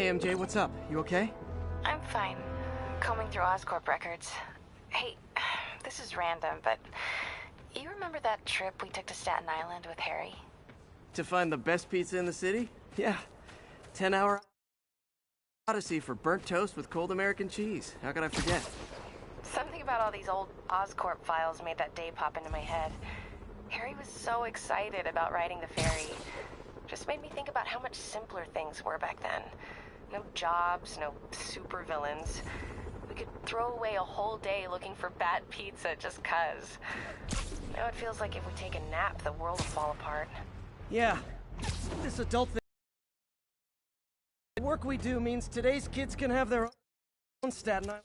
Hey MJ, what's up? You okay? I'm fine. Combing through Oscorp records. Hey, this is random, but you remember that trip we took to Staten Island with Harry? To find the best pizza in the city? Yeah. 10-hour odyssey for burnt toast with cold American cheese. How could I forget? Something about all these old Oscorp files made that day pop into my head. Harry was so excited about riding the ferry. Just made me think about how much simpler things were back then. No jobs, no supervillains. We could throw away a whole day looking for bad pizza just 'cause. Now it feels like if we take a nap, the world will fall apart. Yeah. This adult thing. The work we do means today's kids can have their own Staten Island.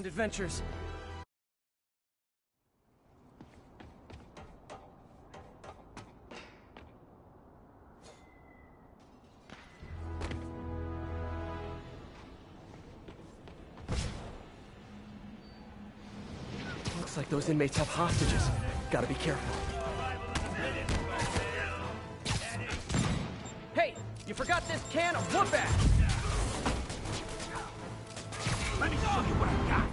Adventures. Looks like those inmates have hostages. Gotta be careful. Hey, you forgot this can of whoop ass! Let me show you what I got!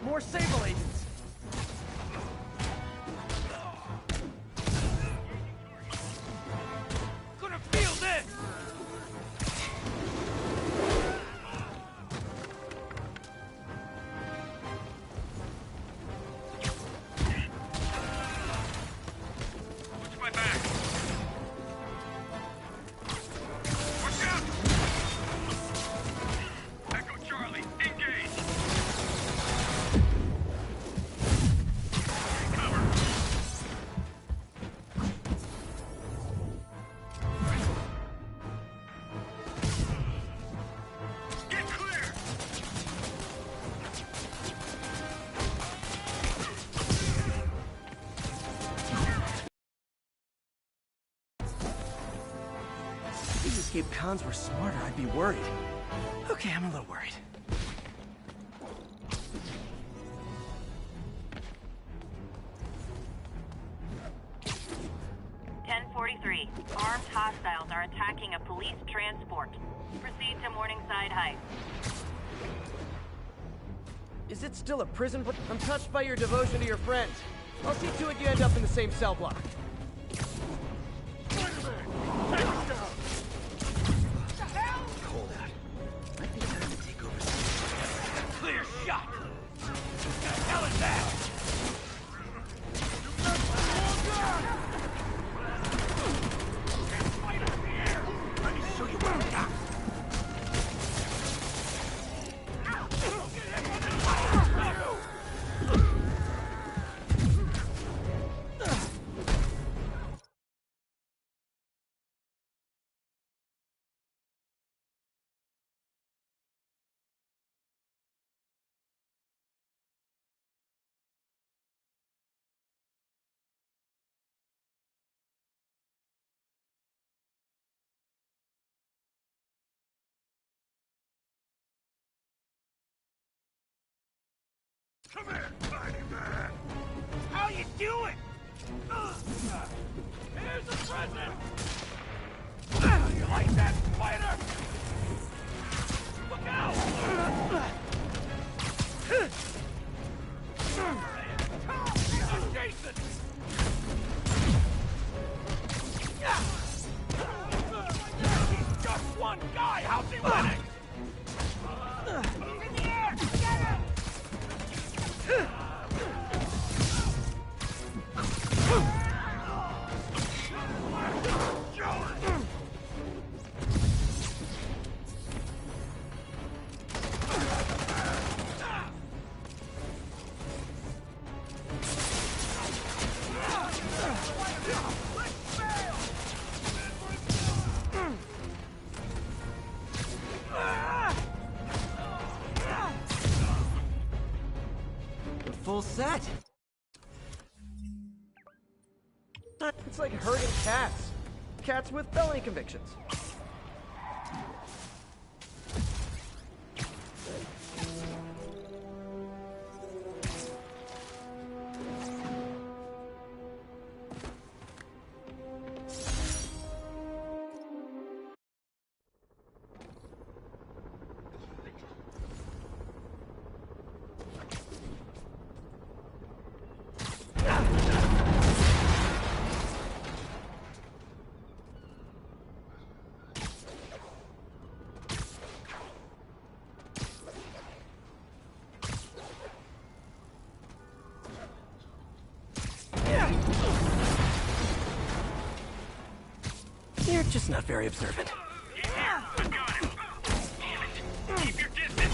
More Sable agents! Gonna feel this! Watch my back! Watch out! Echo Charlie, engage! If these escape cons were smarter, I'd be worried. Okay, I'm a little worried. Armed hostiles are attacking a police transport. Proceed to Morningside Heights. Is it still a prison? I'm touched by your devotion to your friends. I'll see to it you end up in the same cell block. Cold out. I think I have to take over some... Clear shot! What the hell is that? Let me show you what I got! Come here, tiny man! How you doing? Here's a present! You like that, spider? Look out! Jason! He's just one guy! How's he winning? He's in the air! Get him! The full set. It's like herding cats. Cats with felony convictions. You're just not very observant. He's here! I got him! Damn it! Keep your distance!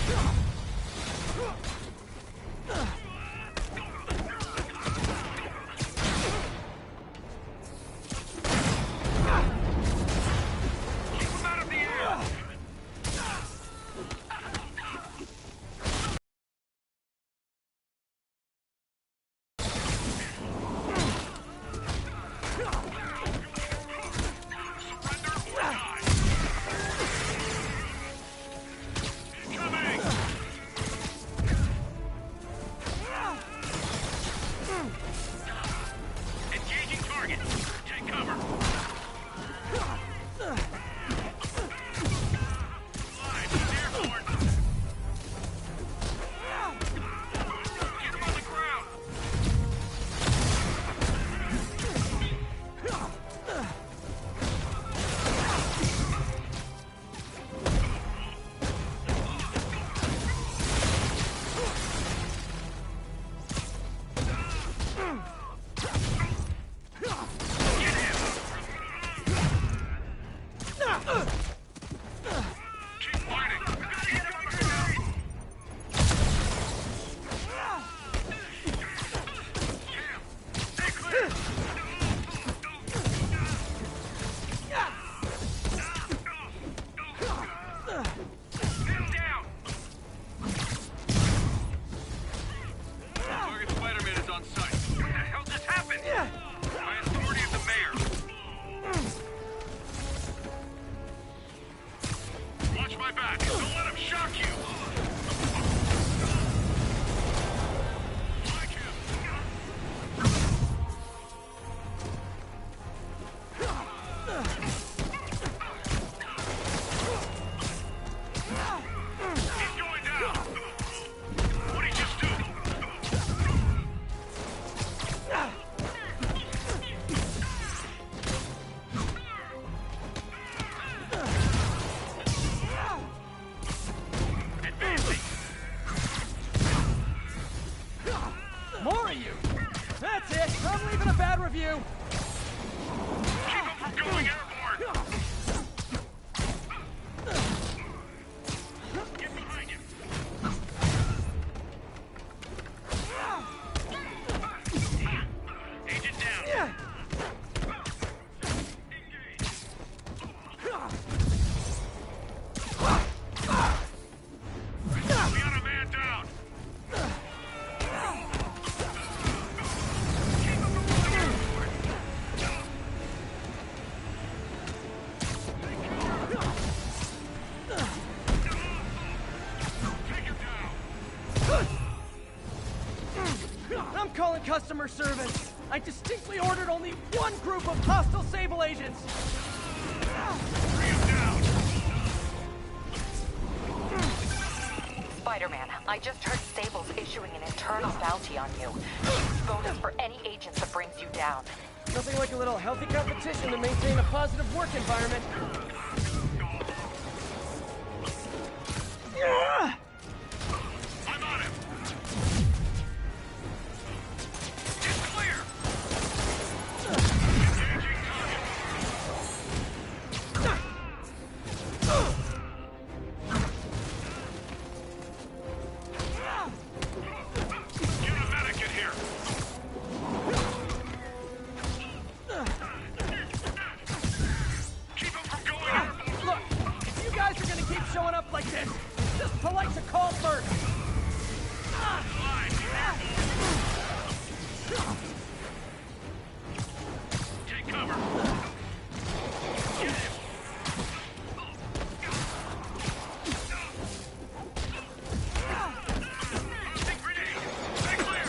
Keep him out of the air! Engaging target. Take cover. Live, he's airborne. Get him on the ground. Keep fighting. We gotta get him on the ground. Stay clear. Man down. Target Spider-Man is on site. What the hell just happened? By authority of the mayor. Watch my back. Don't let him shock you. Like him. He's going down. What'd he just do? Advancing. More of you! That's it! I'm leaving a bad review! Keep him from going airborne. Get behind him. Agent down. We got a man down. Keep him from going airborne. calling customer service. I distinctly ordered only one group of hostile Sable agents. Bring him down! Spider-Man, I just heard Sable's issuing an internal bounty on you. Bonus for any agents that brings you down. Nothing like a little healthy competition to maintain a positive work environment. I'm on him! It's clear! Engaging target! Get a medic in here! Keep him from going up! Look, if you guys are gonna keep showing up like this, just polite to call first. Take cover! Get him! Tossing grenade! Stay clear!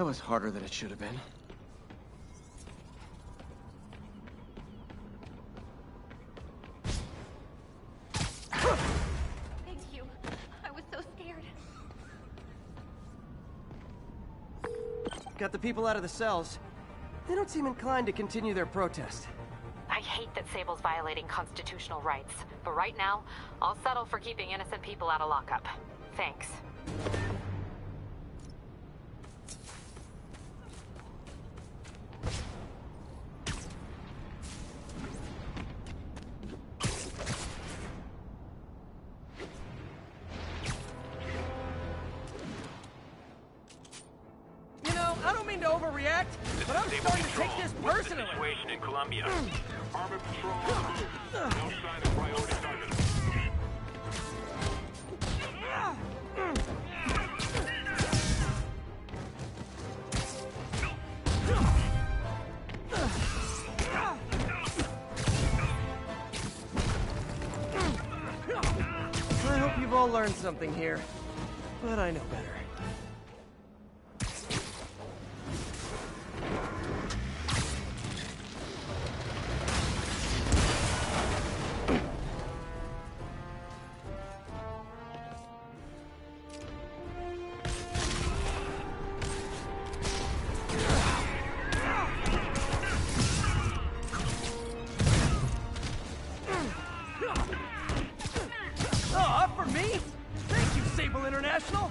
That was harder than it should have been. Thank you. I was so scared. Got the people out of the cells. They don't seem inclined to continue their protest. I hate that Sable's violating constitutional rights, but right now, I'll settle for keeping innocent people out of lockup. Thanks. You know, I don't mean to overreact, but I'm starting to take this personally. Situation in Colombia. Armored patrol on the move. No sign of priority target. I hope you've all learned something here, but I know better. Oh, up for me? Thank you, Sable International!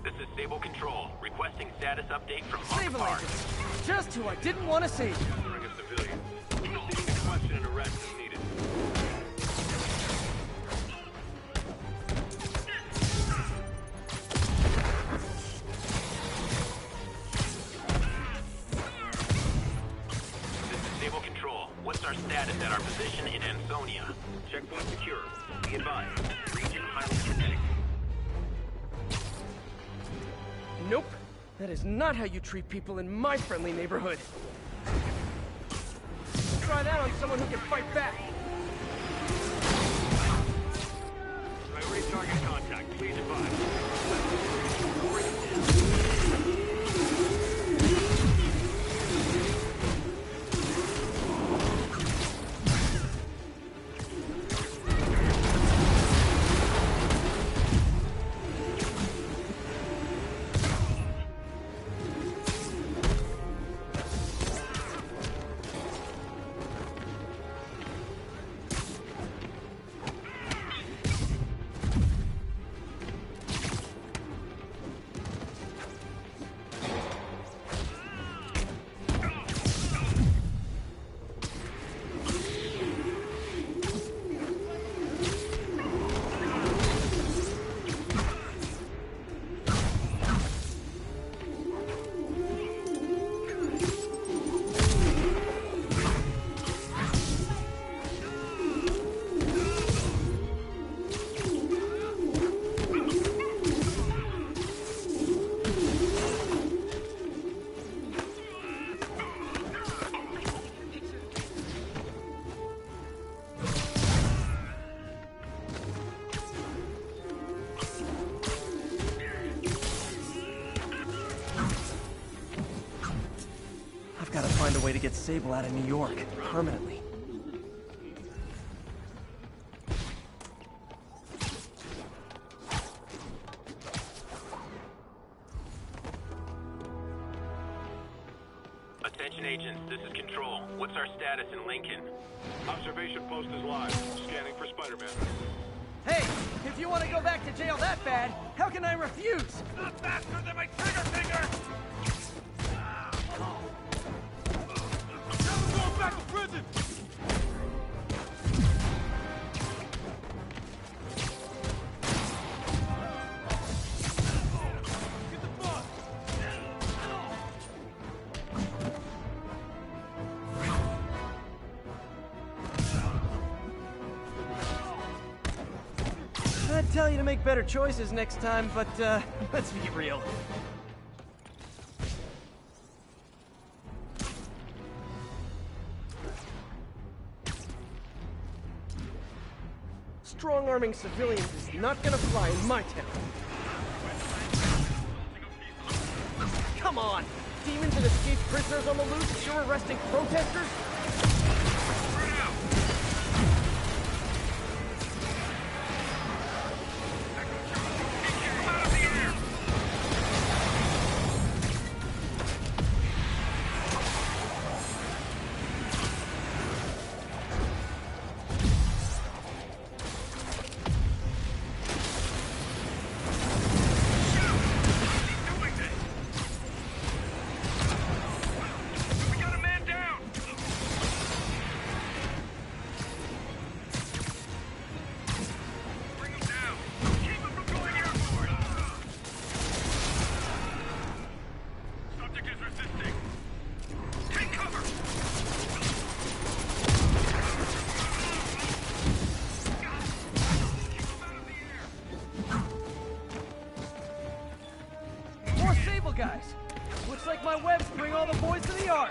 This is Sable Control, requesting status update from Sable Park. agents! Just who I didn't want to save. Bring a civilian. Proceeding to question and arrest if needed. This is Sable Control. What's our status at our position in Ansonia? Checkpoint secure. Be advised. Region highly kinetic. Nope. That is not how you treat people in my friendly neighborhood. Try that on someone who can fight back. Priority target contact. Please advise. Gotta find a way to get Sable out of New York, permanently. Attention agents, this is Control. What's our status in Lincoln? Observation post is live. Scanning for Spider-Man. Hey, if you want to go back to jail that bad, how can I refuse? Not faster than my trigger finger! Never going back to prison! Get the bus! I'd tell you to make better choices next time, but let's be real. Strong-arming civilians is not gonna fly in my town. Come on! Demons and escaped prisoners on the loose, you're arresting protesters? Guys, looks like my webs bring all the boys to the yard.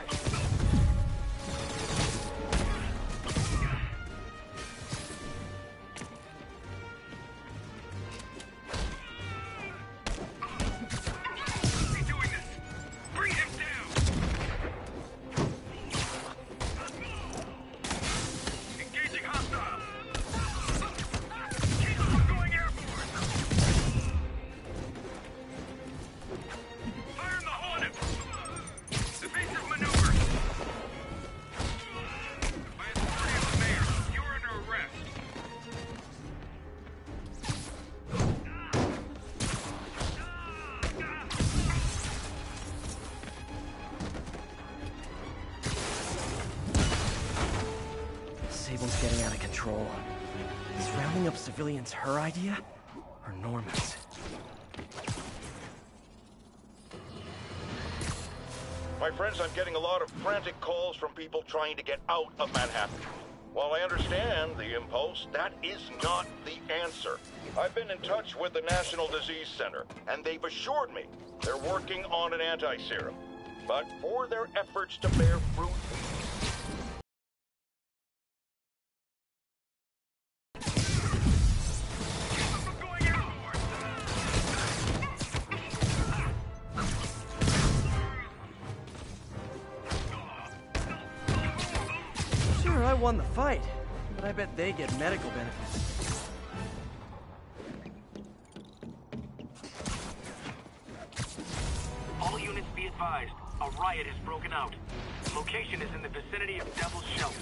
Sable's getting out of control. Is rounding up civilians her idea? Or Norman's? My friends, I'm getting a lot of frantic calls from people trying to get out of Manhattan. While I understand the impulse, that is not the answer. I've been in touch with the National Disease Center, and they've assured me they're working on an anti-serum. But for their efforts to bear fruit, Sure, I won the fight, but I bet they get medical benefits. All units be advised. A riot has broken out. Location is in the vicinity of Devil's Shelter.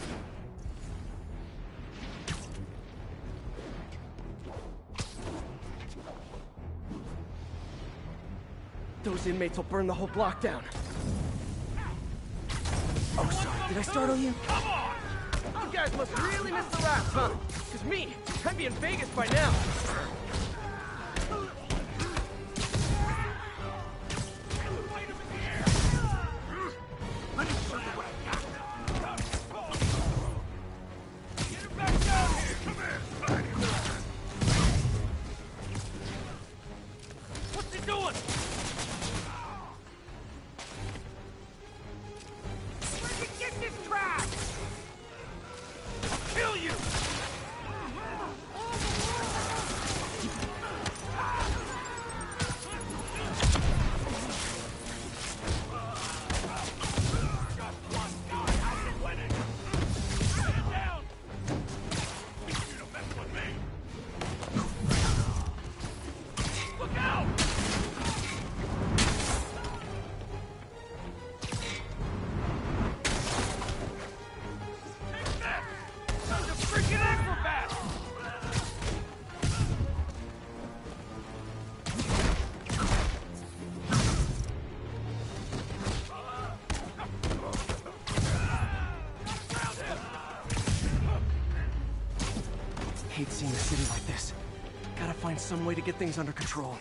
Those inmates will burn the whole block down. Oh, sorry. Did I startle you? Come on! You guys must really miss the rats, huh? Because me, I'd be in Vegas by now. What's he doing? Where'd you get this trash? I'll kill you! hate seeing a city like this. Gotta find some way to get things under control.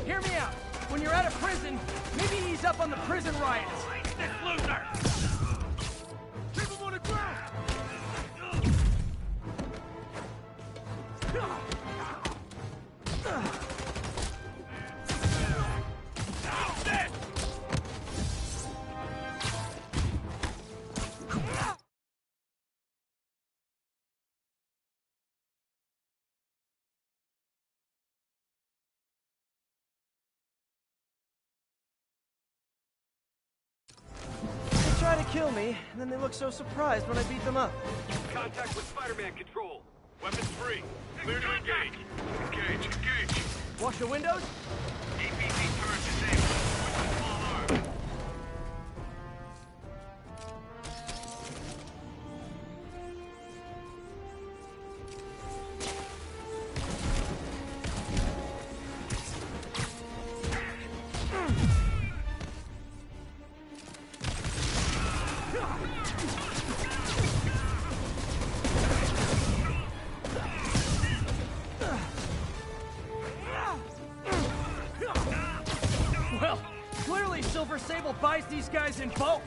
Hear me out. When you're out of prison, maybe ease up on the prison riots. This loser! Keep him on the ground! Try to kill me, and then they look so surprised when I beat them up. Contact with Spider-Man control. Weapons free. Clear to engage. Engage. Wash the windows? APC turret disabled. With a small arm. Well, clearly Silver Sable buys these guys in bulk.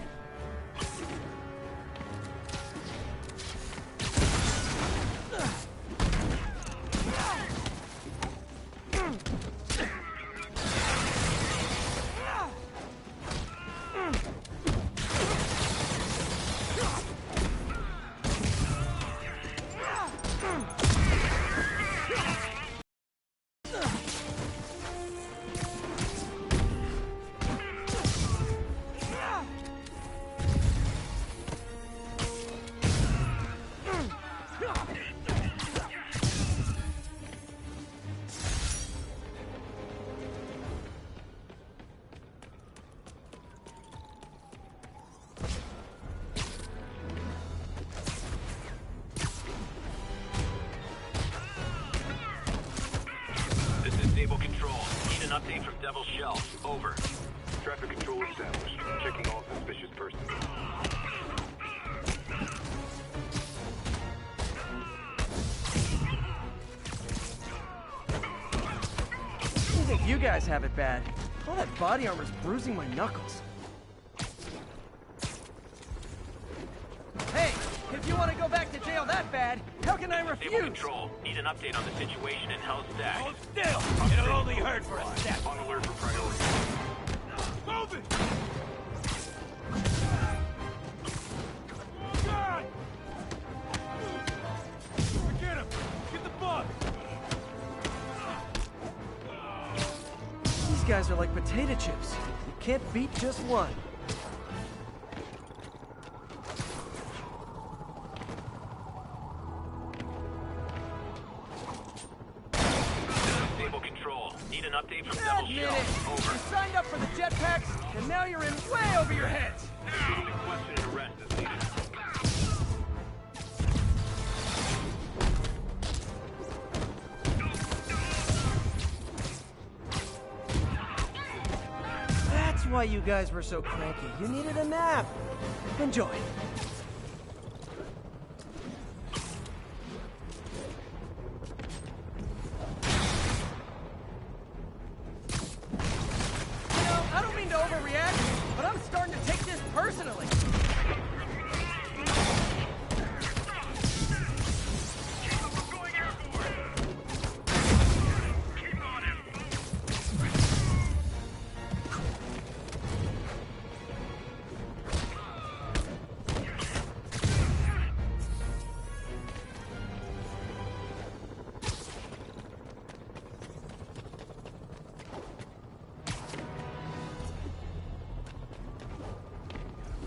Sable Control. Need an update from Devil's Shell. Over. Traffic control established. Checking all suspicious persons. You think you guys have it bad? All that body armor's bruising my knuckles. Hey, if you want to go back to jail that bad, how can I Sable refuse? Control. Need an update on the situation in Hell's Stack. Hold still! It'll only hurt for a step. On alert for priority. Move it! God! Get him! Get the bug! These guys are like potato chips. You can't beat just one. Sable Control. Need an update from God Devil's minute! Shell. Over. You signed up for the jetpacks, and now you're in way over your heads! Only question and arrest is needed. That's why you guys were so cranky. You needed a nap. Enjoy. You know, I don't mean to overreact, but I'm starting to take this personally.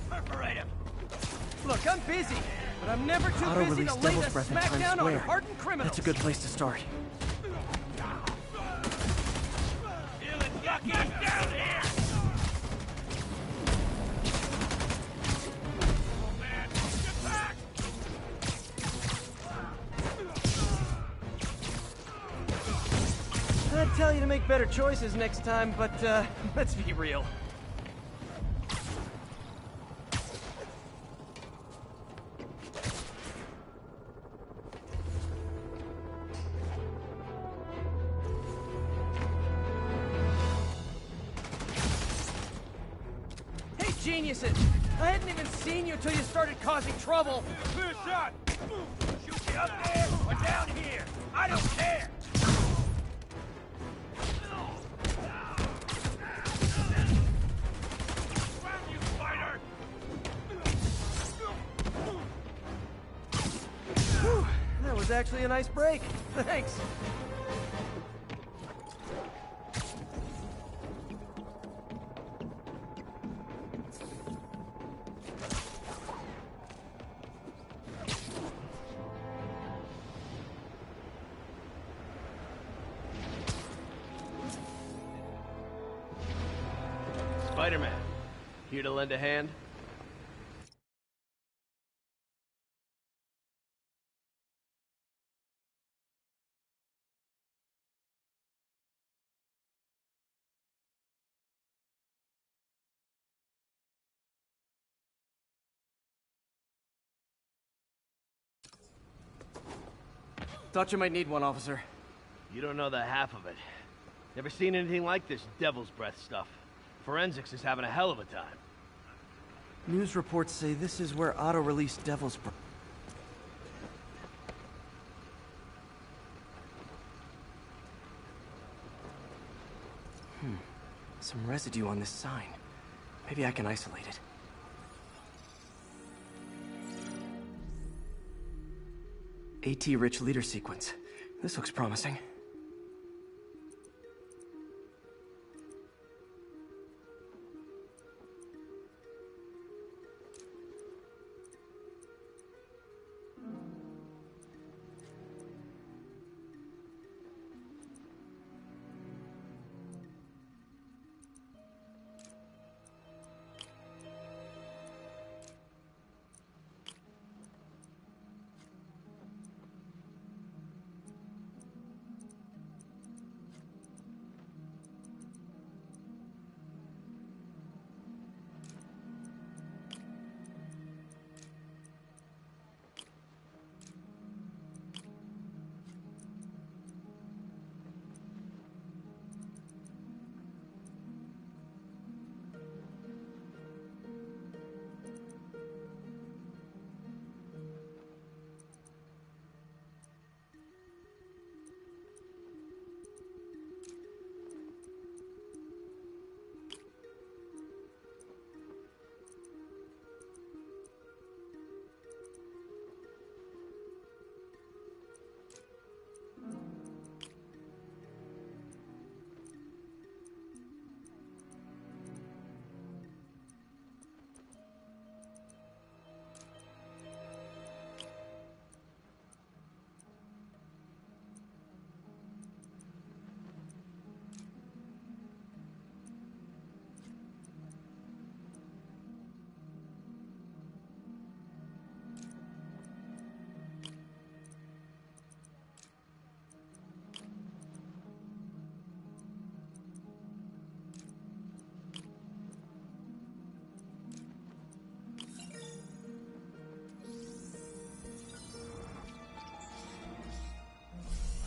Perforate him. Look, I'm busy, but I'm never too busy Auto-release to lay Devil's the Breath in Times smackdown on Square. hardened criminals. That's a good place to start. Feeling yucky down here. Get back! I'd tell you to make better choices next time, but let's be real. geniuses! I hadn't even seen you till you started causing trouble! Clear shot! Shoot me up there or down here! I don't care! Grab you, fighter! Whew, that was actually a nice break. Thanks. Spider-Man, here to lend a hand? Thought you might need one, officer. You don't know the half of it. Never seen anything like this devil's breath stuff. Forensics is having a hell of a time. News reports say this is where Otto released Devil's Breath. Some residue on this sign. Maybe I can isolate it. AT-rich leader sequence. This looks promising.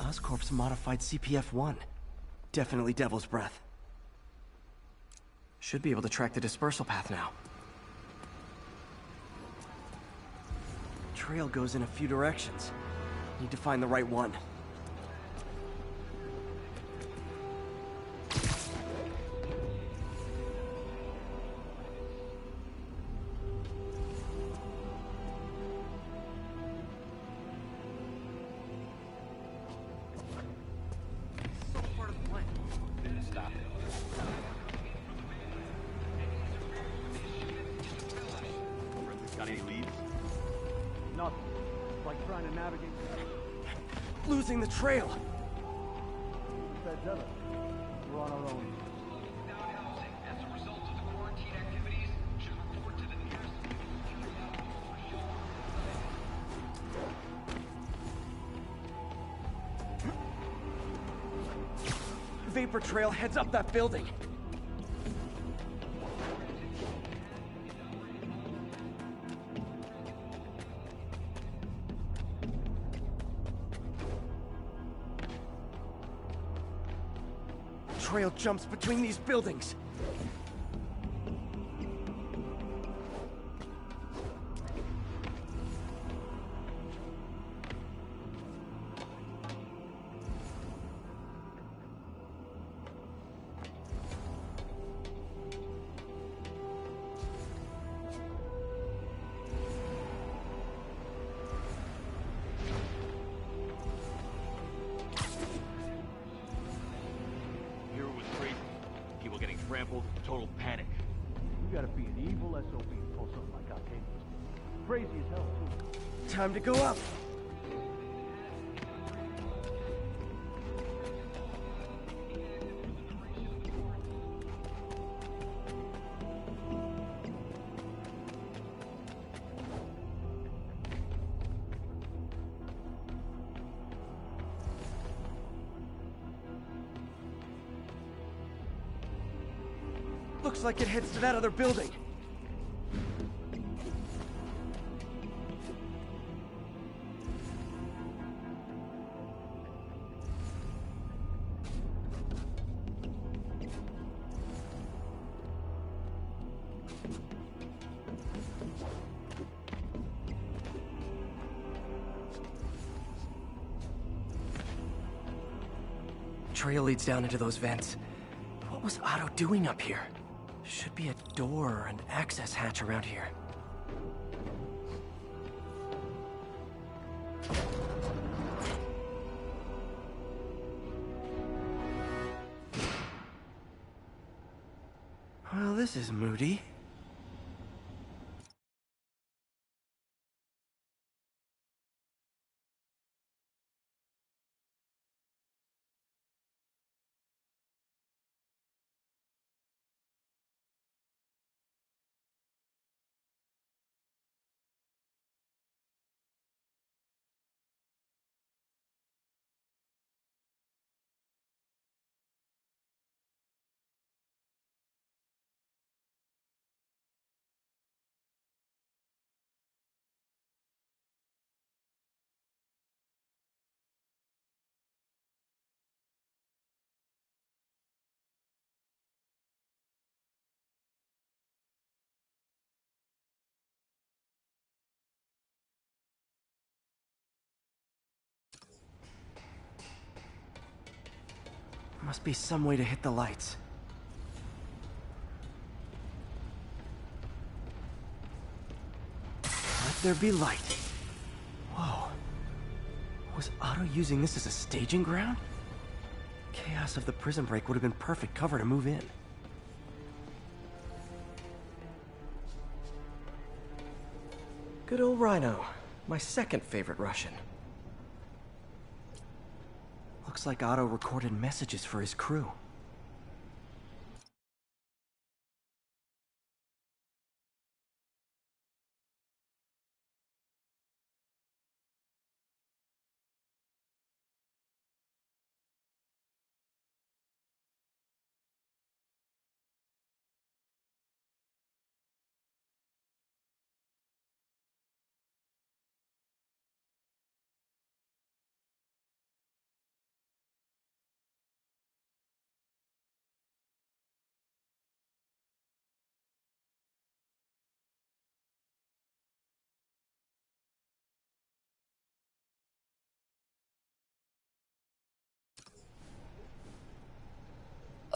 Oscorp's modified CPF-1. Definitely Devil's Breath. Should be able to track the dispersal path now. Trail goes in a few directions. Need to find the right one. Got any leads? Nothing. Like trying to navigate. Losing the trail. We're on our own. As a result of the quarantine activities, should report to the nearest. Vapor trail heads up that building. Trail jumps between these buildings. gotta be an evil SOB to pull something like Octavius. Crazy as hell, too. Time to go up. Looks like it heads to that other building. Trail leads down into those vents. What was Otto doing up here? Should be a door or an access hatch around here. Well, this is moody. Must be some way to hit the lights. Let there be light. Whoa. Was Otto using this as a staging ground? Chaos of the prison break would have been perfect cover to move in. Good old Rhino. My second favorite Russian. Looks like Otto recorded messages for his crew.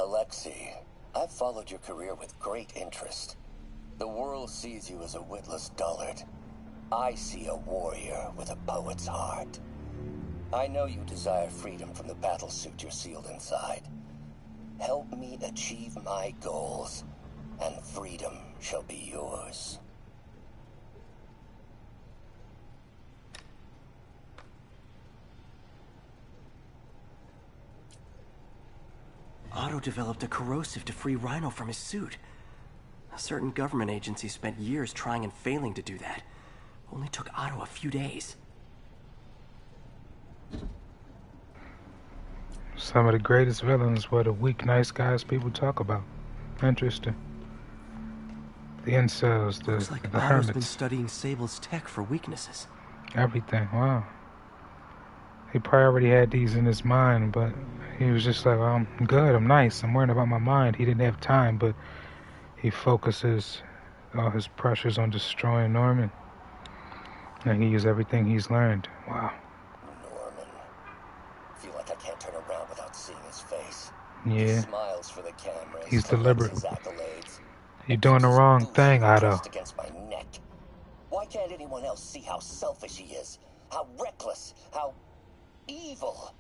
Alexei, I've followed your career with great interest. The world sees you as a witless dullard. I see a warrior with a poet's heart. I know you desire freedom from the battlesuit you're sealed inside. Help me achieve my goals, and freedom shall be yours. Otto developed a corrosive to free Rhino from his suit. A certain government agency spent years trying and failing to do that. Only took Otto a few days. Some of the greatest villains were the weak, nice guys people talk about. Interesting. The incels, Looks like the Otto's hermits. been studying Sable's tech for weaknesses. Everything, wow. He probably already had these in his mind, but he was just like, I'm good, I'm nice, I'm worrying about my mind. He didn't have time, but he focuses all his pressures on destroying Norman. And he used everything he's learned. Wow. Norman. Feel like I can't turn around without seeing his face. Yeah. He smiles for the cameras. He's deliberate. His accolades. You're doing the wrong thing, Otto. Against my neck. Why can't anyone else see how selfish he is? How reckless? How evil?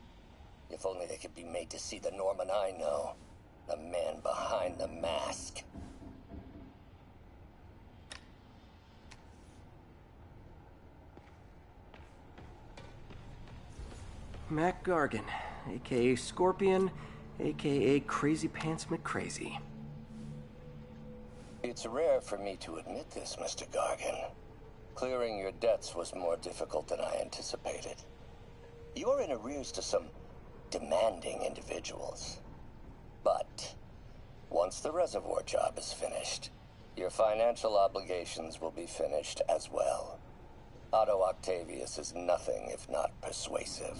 If only they could be made to see the Norman I know. The man behind the mask. Mac Gargan, aka Scorpion, aka Crazy Pants McCrazy. It's rare for me to admit this, Mr. Gargan. Clearing your debts was more difficult than I anticipated. You're in arrears to some demanding individuals. But once the reservoir job is finished, your financial obligations will be finished as well. Otto Octavius is nothing if not persuasive.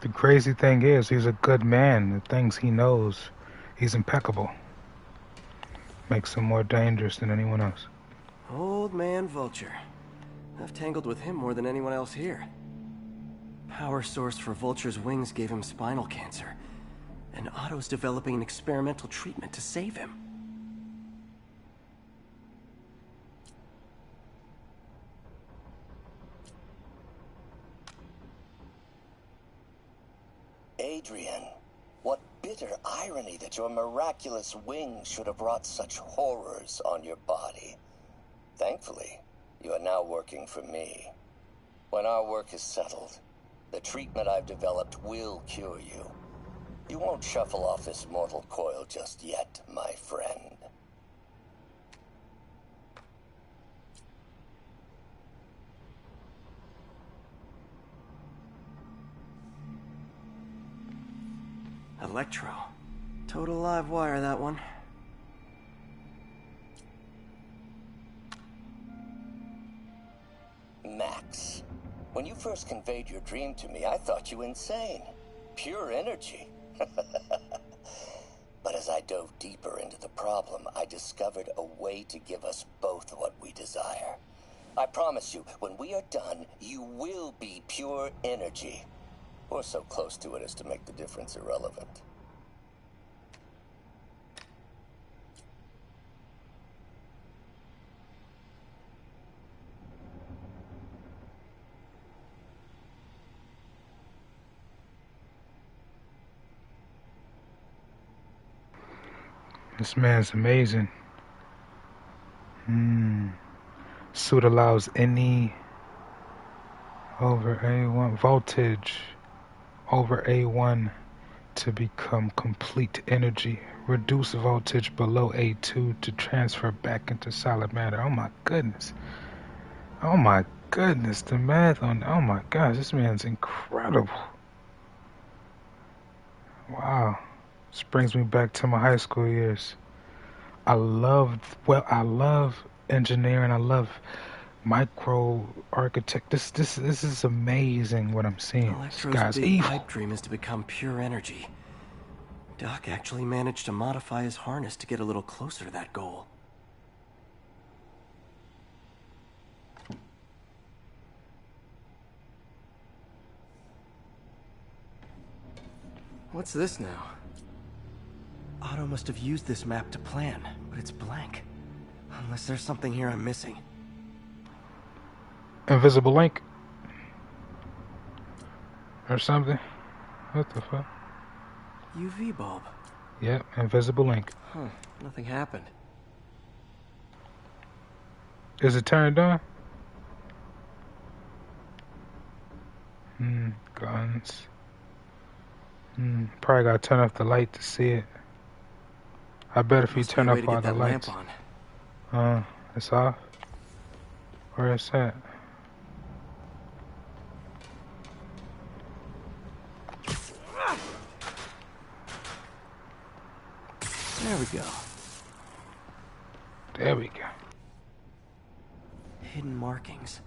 The crazy thing is, he's a good man. The things he knows, he's impeccable. Makes him more dangerous than anyone else. Old man Vulture. I've tangled with him more than anyone else here. Power source for Vulture's wings gave him spinal cancer, and Otto's developing an experimental treatment to save him. Adrian, what bitter irony that your miraculous wings should have brought such horrors on your body. Thankfully, you are now working for me. When our work is settled, the treatment I've developed will cure you. You won't shuffle off this mortal coil just yet, my friend. Electro. Total live wire, that one. Max, when you first conveyed your dream to me, I thought you insane. Pure energy. But as I dove deeper into the problem, I discovered a way to give us both what we desire. I promise you, when we are done, you will be pure energy. Or so close to it as to make the difference irrelevant. This man's amazing. Suit allows any over A1 voltage over A1 to become complete energy. Reduce voltage below A2 to transfer back into solid matter. Oh my goodness. Oh my goodness. The math on, oh my gosh, this man's incredible. Wow. This brings me back to my high school years. I love engineering. I love micro architect. This is amazing what I'm seeing. This guy's big evil. pipe dream is to become pure energy. Doc actually managed to modify his harness to get a little closer to that goal. What's this now? Otto must have used this map to plan, but it's blank. Unless there's something here I'm missing. Invisible link or something. What the fuck? UV bulb. Yep, invisible link. Huh, nothing happened. Is it turned on? Guns. Probably gotta turn off the light to see it. I bet if you turn off all the lights. It's off. Where is that? There we go. There we go. Hidden markings.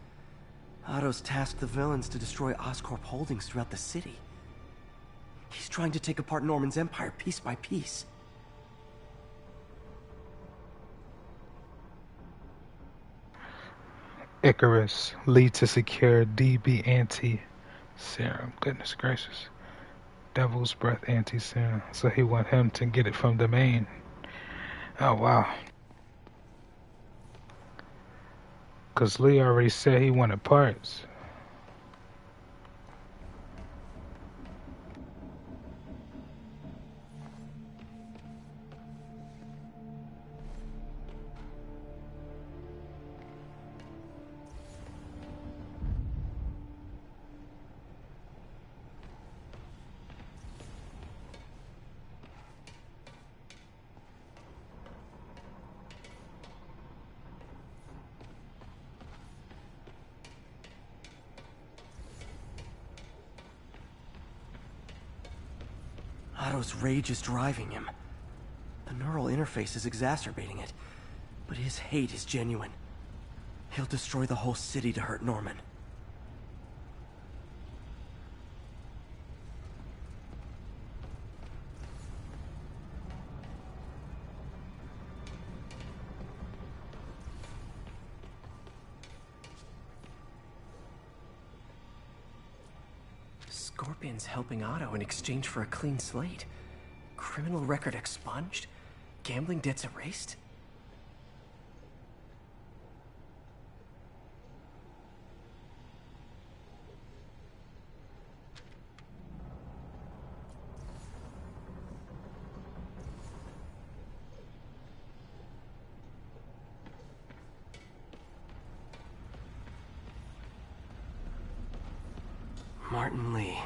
Otto's tasked the villains to destroy Oscorp holdings throughout the city. He's trying to take apart Norman's empire piece by piece. Icarus lead to secure DB anti-serum. Goodness gracious. Devil's breath anti-serum. So he want him to get it from the main. Oh wow. Cause Lee already said he wanted parts. Otto's rage is driving him. The neural interface is exacerbating it, but his hate is genuine. He'll destroy the whole city to hurt Norman. Scorpion's helping Otto in exchange for a clean slate. Criminal record expunged? Gambling debts erased? Martin Li.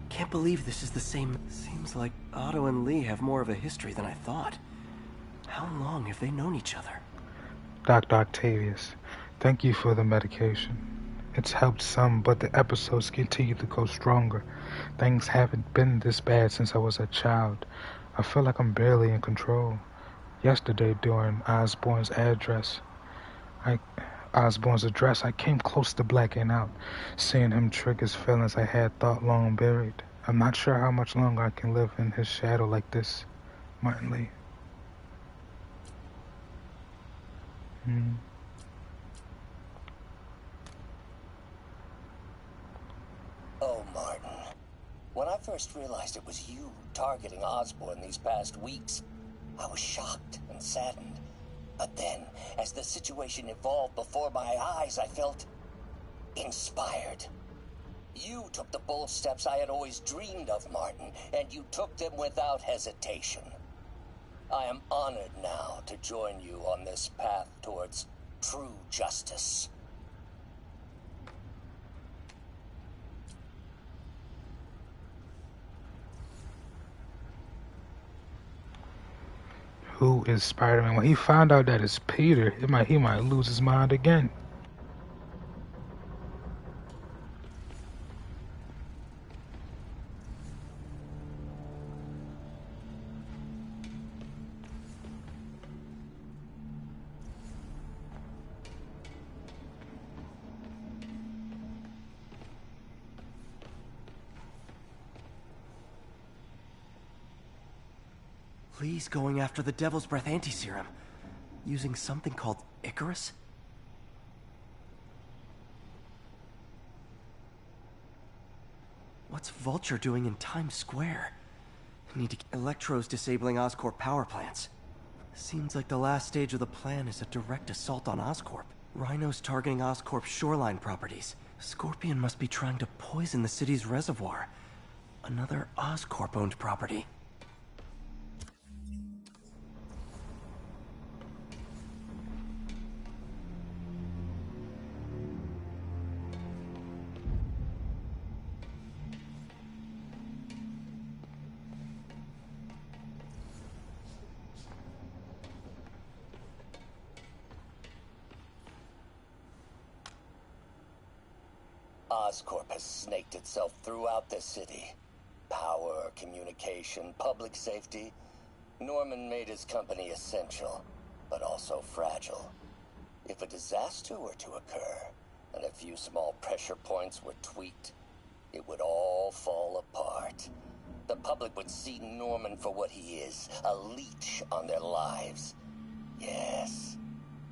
Can't believe this is the same. Seems like Otto and Li have more of a history than I thought. How long have they known each other? Dr. Octavius, thank you for the medication. It's helped some, but the episodes continue to go stronger. Things haven't been this bad since I was a child. I feel like I'm barely in control. Yesterday, during Osborn's address, I came close to blacking out. Seeing him triggers feelings I had thought long buried. I'm not sure how much longer I can live in his shadow like this. Martin Li. Oh, Martin. When I first realized it was you targeting Osborn these past weeks, I was shocked and saddened. But then, as the situation evolved before my eyes, I felt inspired. You took the bold steps I had always dreamed of, Martin, and you took them without hesitation. I am honored now to join you on this path towards true justice. Who is Spider-Man? When he found out that it's Peter, he might lose his mind again. Lee's going after the Devil's Breath anti-serum, using something called Icarus? What's Vulture doing in Times Square? Need to... Electro's disabling Oscorp power plants. Seems like the last stage of the plan is a direct assault on Oscorp. Rhino's targeting Oscorp's shoreline properties. Scorpion must be trying to poison the city's reservoir. Another Oscorp-owned property. Oscorp has snaked itself throughout the city. Power, communication, public safety. Norman made his company essential, but also fragile. If a disaster were to occur, and a few small pressure points were tweaked, it would all fall apart. The public would see Norman for what he is, a leech on their lives. Yes,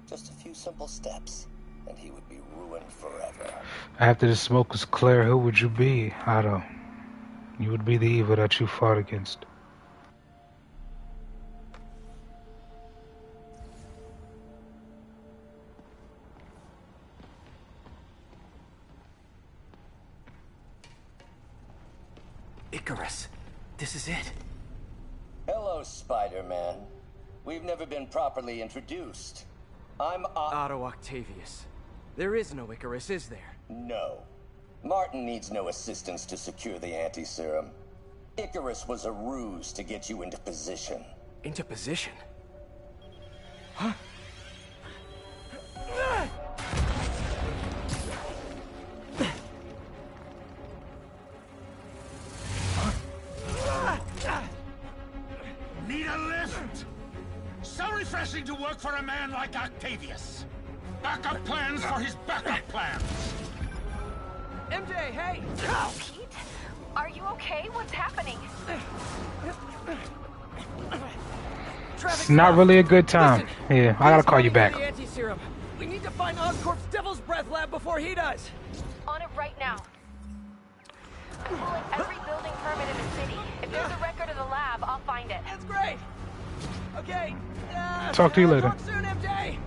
just a few simple steps, and he would be ruined forever. After the smoke was clear, who would you be, Otto? You would be the evil that you fought against. Icarus. This is it. Hello, Spider-Man. We've never been properly introduced. I'm Otto Octavius. There is no Icarus, is there? No. Martin needs no assistance to secure the anti-serum. Icarus was a ruse to get you into position. Into position? Huh? refreshing to work for a man like Octavius. Backup plans for his backup plans. MJ, hey! Pete? Are you okay? What's happening? It's not really a good time. Listen, yeah, I gotta call you back. Anti-serum. We need to find Oscorp's Devil's Breath lab before he does. On it right now. I'm pulling every building permit in the city. If there's a record of the lab, I'll find it. That's great. Okay. Talk to you later. Talk soon, MJ.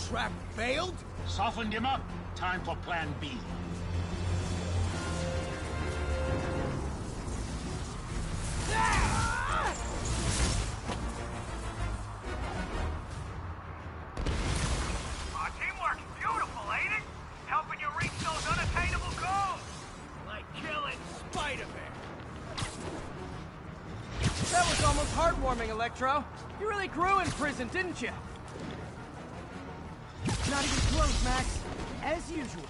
Trap failed? Softened him up. Time for plan B. Teamwork's beautiful, ain't it? Helping you reach those unattainable goals. Like killing Spider-Man. That was almost heartwarming, Electro. You really grew in prison, didn't you? Not even close, Max. As usual.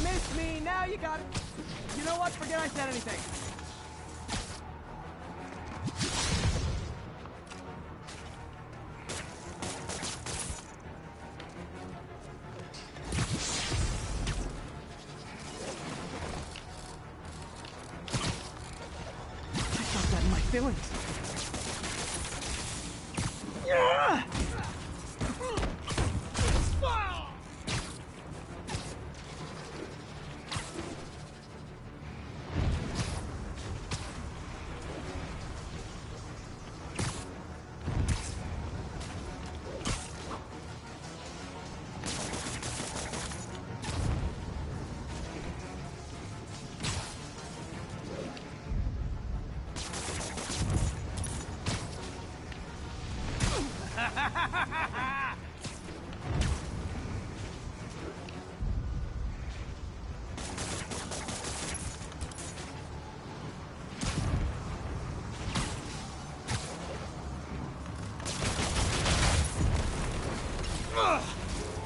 Miss me, now you got it. You know what? Forget I said anything. Feelings.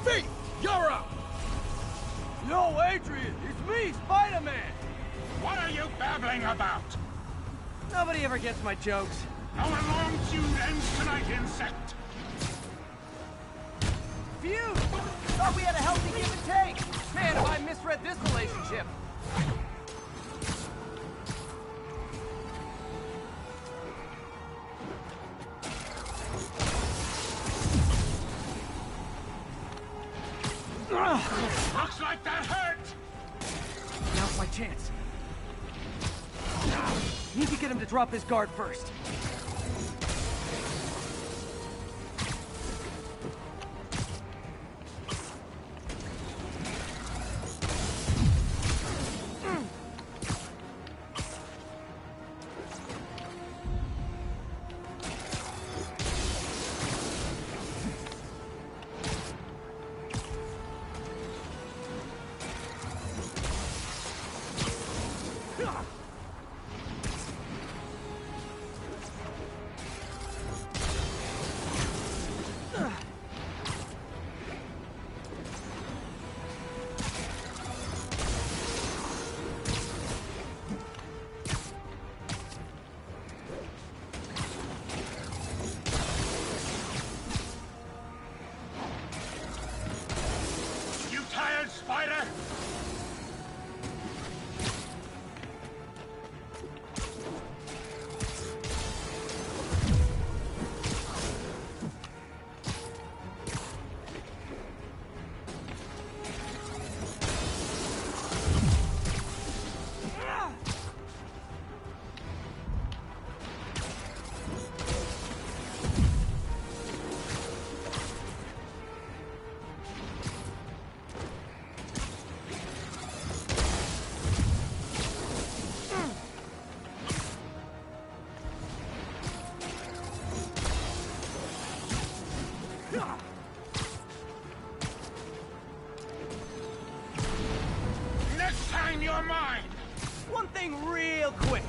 Pete, you're up! Yo, Adrian, it's me, Spider-Man! What are you babbling about? Nobody ever gets my jokes. Our long feud ends tonight, insect! Feud? Thought we had a healthy give and take! Man, have I misread this relationship! Looks like that hurt! Now's my chance. Need to get him to drop his guard first. I'm your mind! One thing real quick.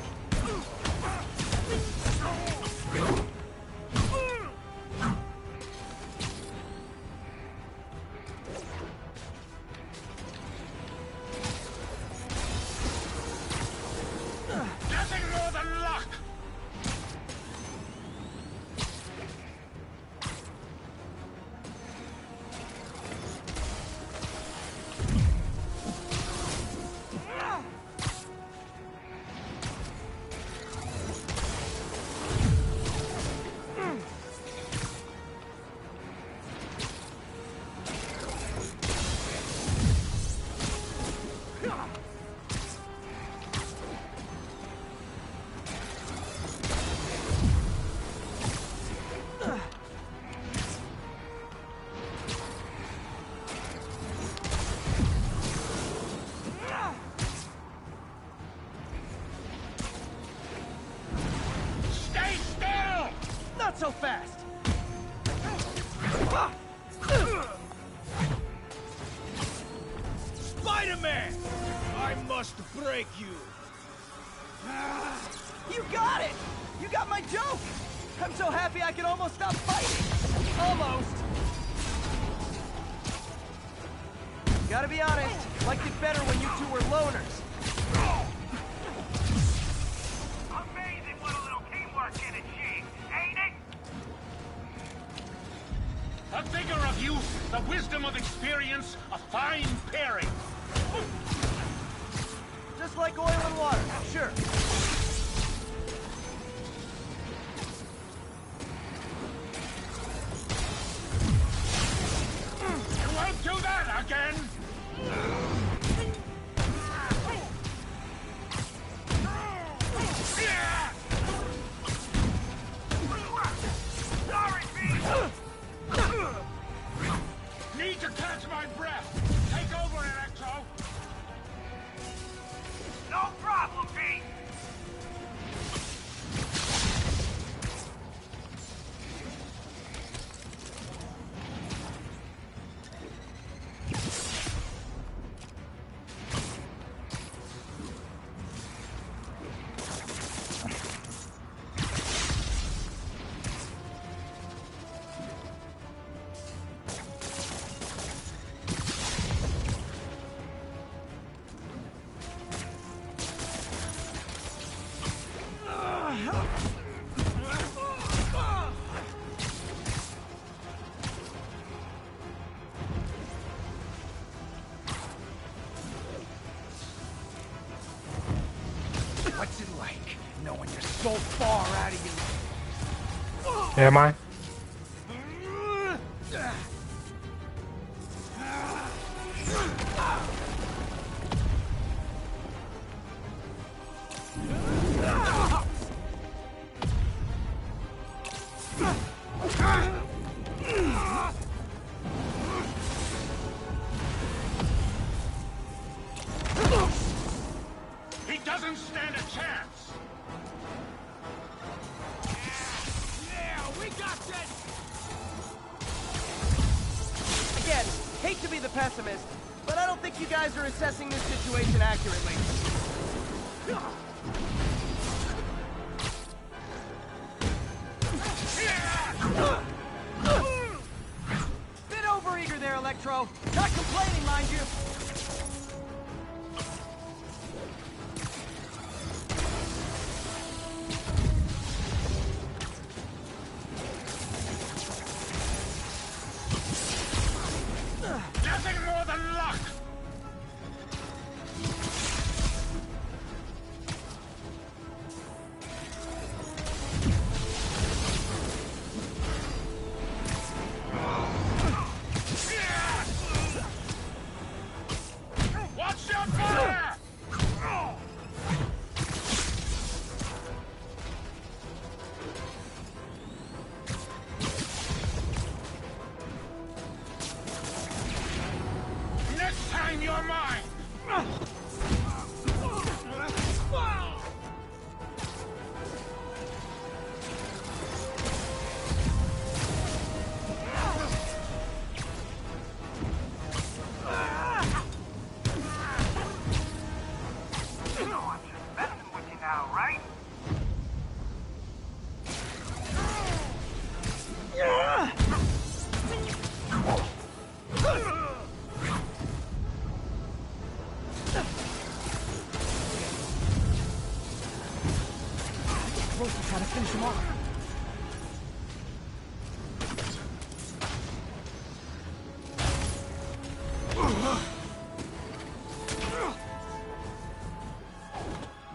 Nothing more than luck! Not so fast! Spider-Man! I must break you! You got it! You got my joke! I'm so happy I can almost stop fighting! Almost! Gotta be honest, liked it better when you two were loners. Amazing what a little teamwork can achieve, ain't it? The vigor of youth, the wisdom of experience, a fine pairing. Just like oil and water, sure. You won't do that again! Sorry, Pete! Need to catch my breath! Take over, Electro! No problem, Pete! What's it like, knowing you're so far out of your... Am I? He doesn't stand a chance! Yeah, we got that! Again, hate to be the pessimist, but I don't think you guys are assessing this situation accurately. Bit overeager there, Electro. Not complaining, mind you. Nothing more than luck! supposed to try to finish him off.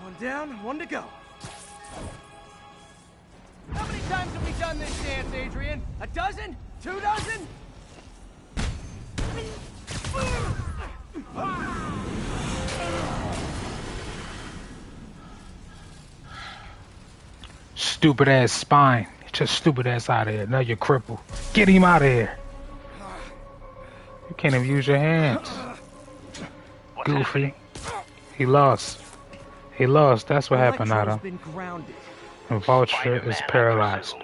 One down, one to go. How many times have we done this dance, Adrian? A dozen? 2 dozen? Stupid ass spine. Get your stupid ass out of here. Now you're crippled. Get him out of here. You can't even use your hands. Goofy. He lost. He lost. That's what happened, Otto. And Vulture is paralyzed.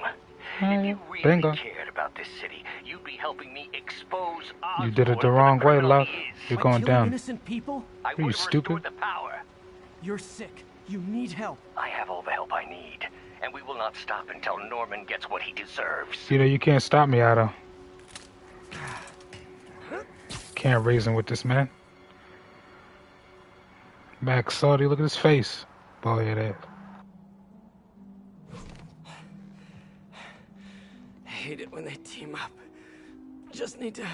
Bingo. You did it the wrong way, love. You're going down. Innocent people? Are you stupid? You're sick. You need help. I have all the help I need, and we will not stop until Norman gets what he deserves. You know you can't stop me, Otto. Can't reason with this man. Max Saudi, look at his face. Boy, it is. I hate it when they team up. Just need to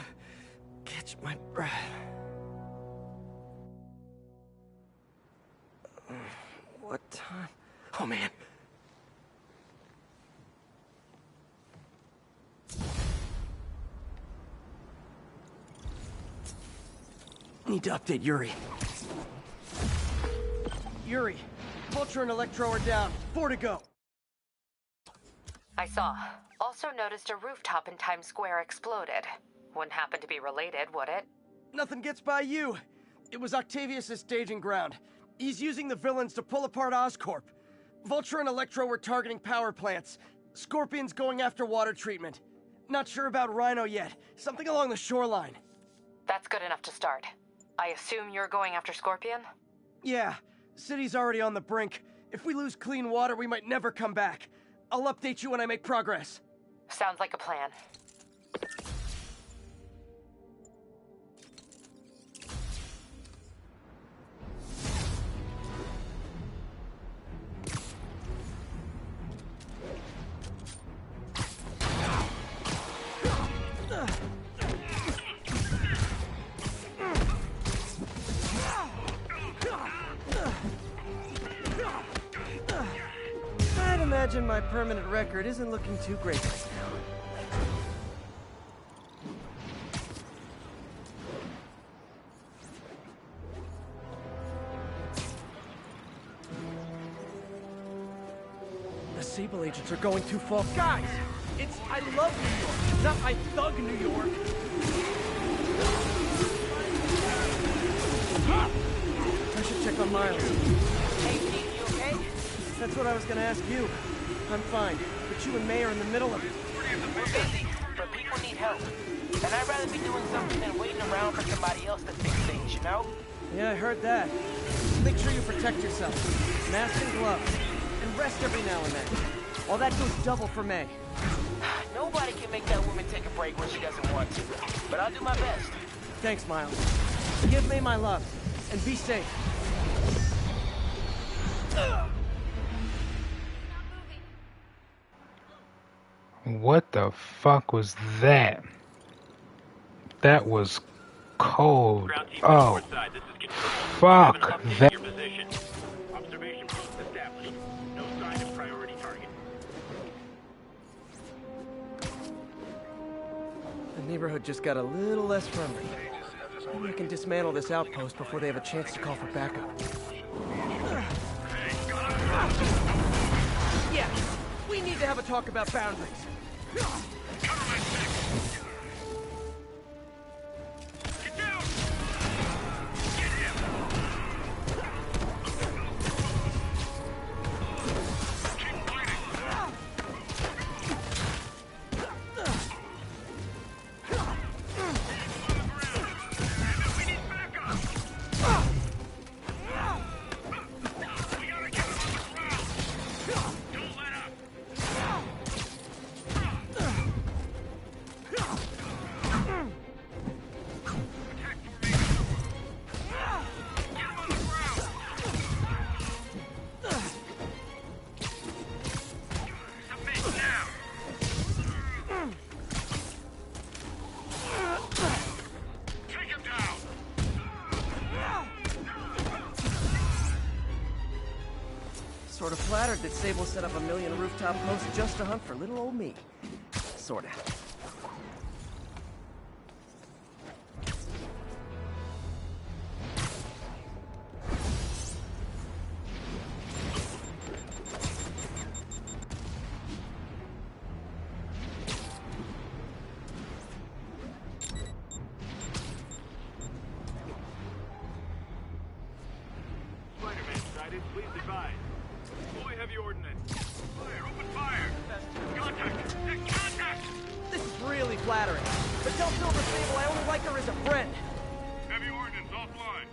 catch my breath. What time? Oh, man. Need to update Yuri. Yuri, Vulture and Electro are down. 4 to go. I saw. Also noticed a rooftop in Times Square exploded. Wouldn't happen to be related, would it? Nothing gets by you. It was Octavius' staging ground. He's using the villains to pull apart Oscorp. Vulture and Electro were targeting power plants. Scorpion's going after water treatment. Not sure about Rhino yet. Something along the shoreline. That's good enough to start. I assume you're going after Scorpion? Yeah. City's already on the brink. If we lose clean water, we might never come back. I'll update you when I make progress. Sounds like a plan. I'd imagine my permanent record isn't looking too great right now. The Sable agents are going too far. Guys! It's I love New York, not I thug New York. I should check on Miles. Hey, Pete, you okay? That's what I was gonna ask you. I'm fine, but you and May are in the middle of it. We're busy, but people need help. And I'd rather be doing something than waiting around for somebody else to fix things, you know? Yeah, I heard that. Make sure you protect yourself. Mask and gloves. And rest every now and then. All that goes double for May. Nobody can make that woman take a break when she doesn't want to. But I'll do my best. Thanks, Miles. Give May my love. And be safe. What the fuck was that? That was cold. Oh, fuck that. Observation post established. No sign of priority target. The neighborhood just got a little less friendly. Maybe I can dismantle this outpost before they have a chance to call for backup. Yeah, we need to have a talk about boundaries. Sort of flattered that Sable set up a million rooftop posts just to hunt for little old me. Sorta. Spider-Man sighted. Please advise. Fully heavy ordnance. Fire! Open fire! Contact! Contact! This is really flattering. But tell Silver Sable I only like her as a friend. Heavy ordnance offline.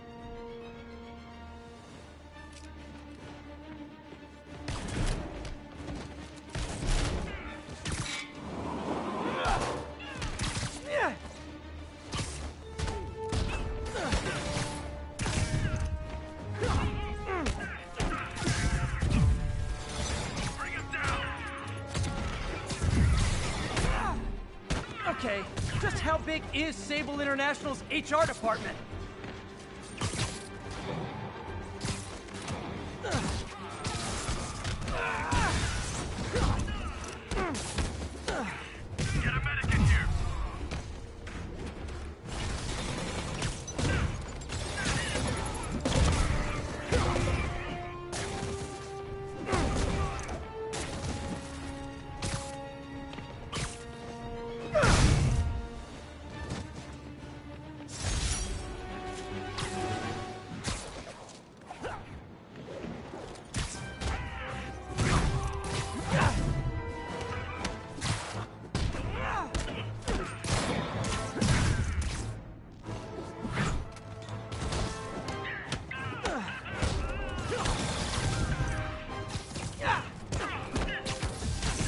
Okay, just how big is Sable International's HR department? Get a medic in here.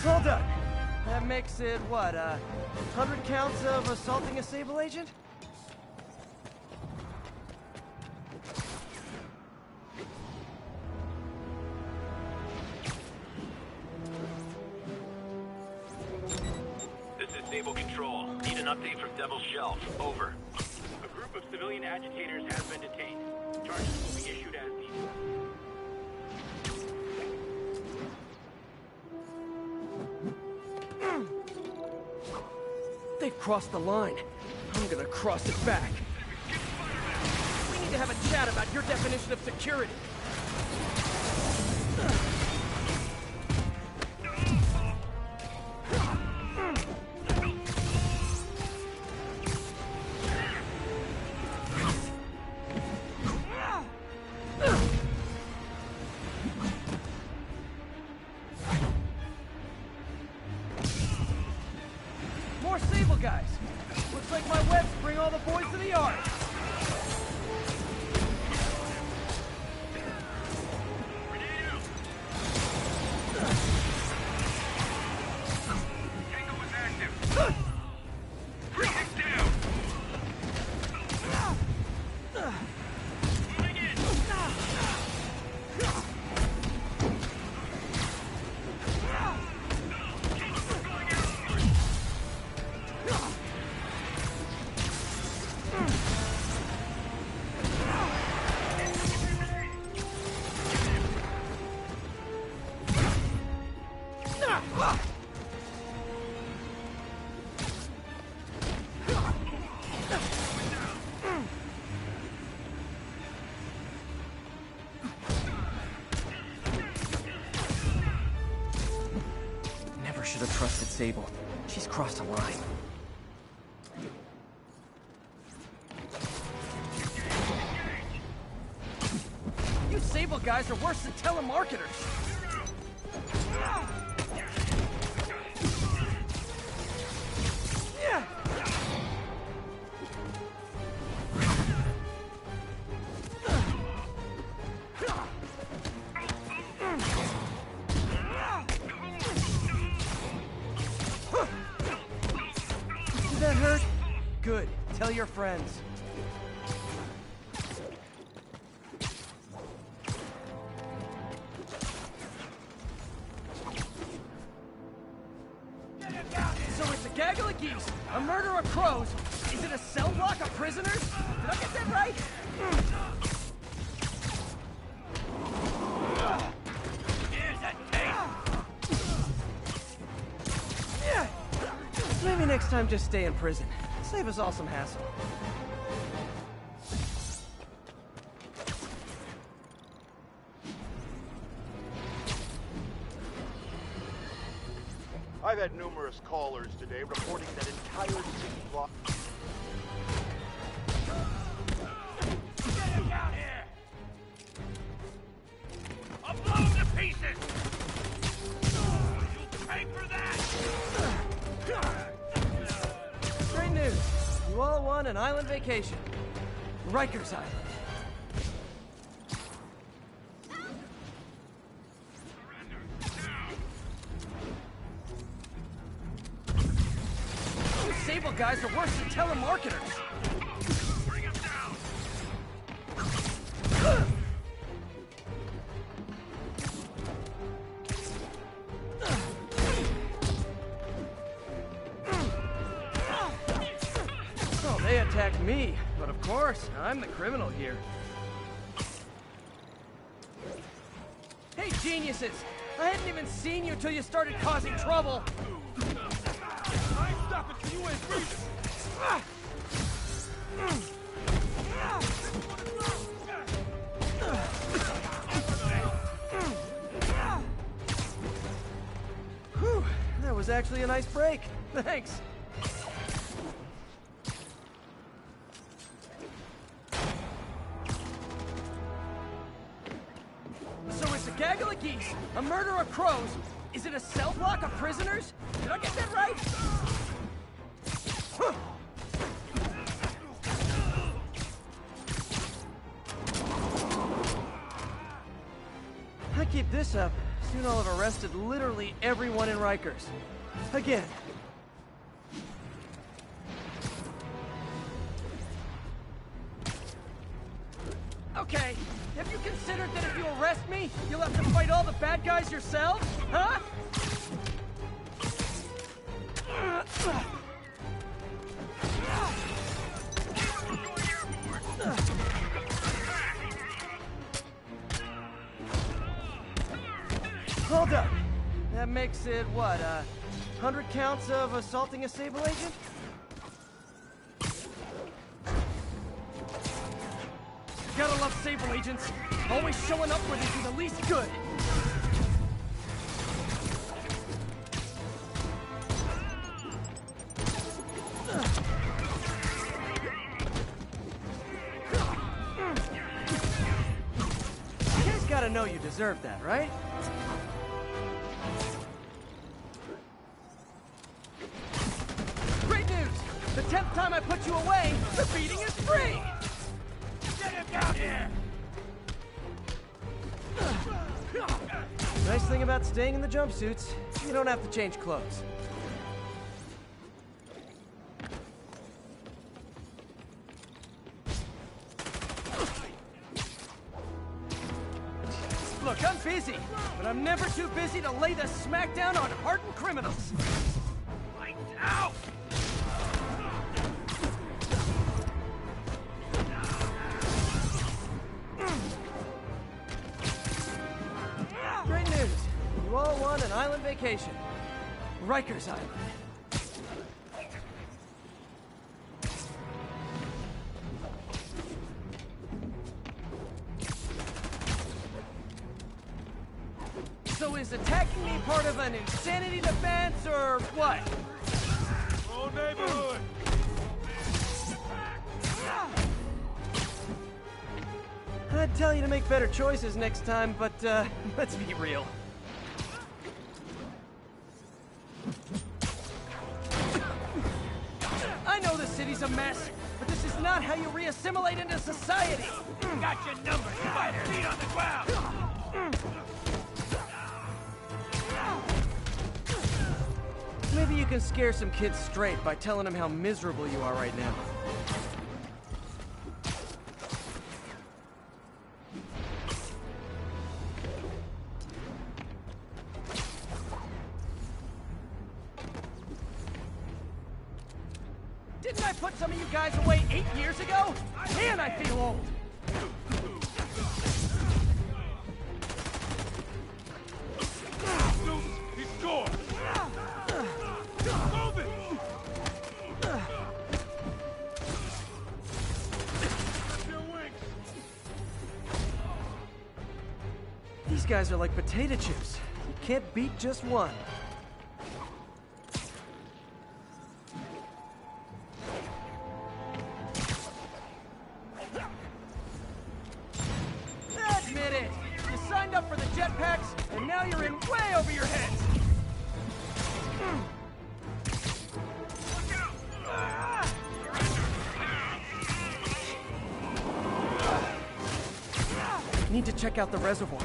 Well done. That makes it, what, 100 counts of assaulting a Sable agent? This is Sable Control. Need an update from Devil's Shelf. Over. A group of civilian agitators has been detained. Charges will be issued as detailed. They've crossed the line. I'm gonna cross it back. We need to have a chat about your definition of security. More Sable guys. Looks like my webs bring all the boys to the yard. Tango is active. Bring it down. Moving in. Never should have trusted Sable. She's crossed a line. You Sable guys are worse than telemarketers. Did that hurt? Good. Tell your friends. So it's a gaggle of geese, a murder of crows. Is it a cell block of prisoners? Did I get that right? next time just stay in prison. Save us all some hassle. I've had numerous callers today reporting that entire city block... Get him down here! I'll blow him to pieces! You'll pay for that! Great news. You all won an island vacation. Rikers Island. You Sable guys are worse than telemarketers. Bring him down! Oh, they attacked me. But of course, I'm the criminal here. Hey, geniuses! I hadn't even seen you till you started causing trouble. I ain't stopping till you ain't breathing! Whew, that was actually a nice break. Thanks. So it's a gaggle of geese, a murder of crows. Is it a cell block of prisoners? Did I get that right? Huh. I keep this up, soon I'll have arrested literally everyone in Rikers. Again. Okay, have you considered that if you arrest me, you'll have to fight all the bad guys yourselves? Huh? Hold up. That makes it, what, 100 counts of assaulting a Sable agent? Gotta love Sable agents. Always showing up where they do the least good. You guys gotta know you deserve that, right? Great news! The 10th time I put you away, the beating is free! Get him down here! Nice thing about staying in the jumpsuits, you don't have to change clothes. Look, I'm busy, but I'm never too busy to lay the smackdown on hardened criminals. Lights out! Great news. You all won an island vacation. Rikers Island. So is attacking me part of an insanity defense, or what? Whole neighborhood! I'd tell you to make better choices next time, but, let's be real. I know the city's a mess, but this is not how you re-assimilate into society! Got your number, spider! Feet on the ground! Maybe you can scare some kids straight by telling them how miserable you are right now. Didn't I put some of you guys away 8 years ago? Man, I feel old! He's scored! Move it! These guys are like potato chips. You can't beat just one. Admit it! You signed up for the jetpacks, and now you're in way over your heads! Need to check out the reservoir.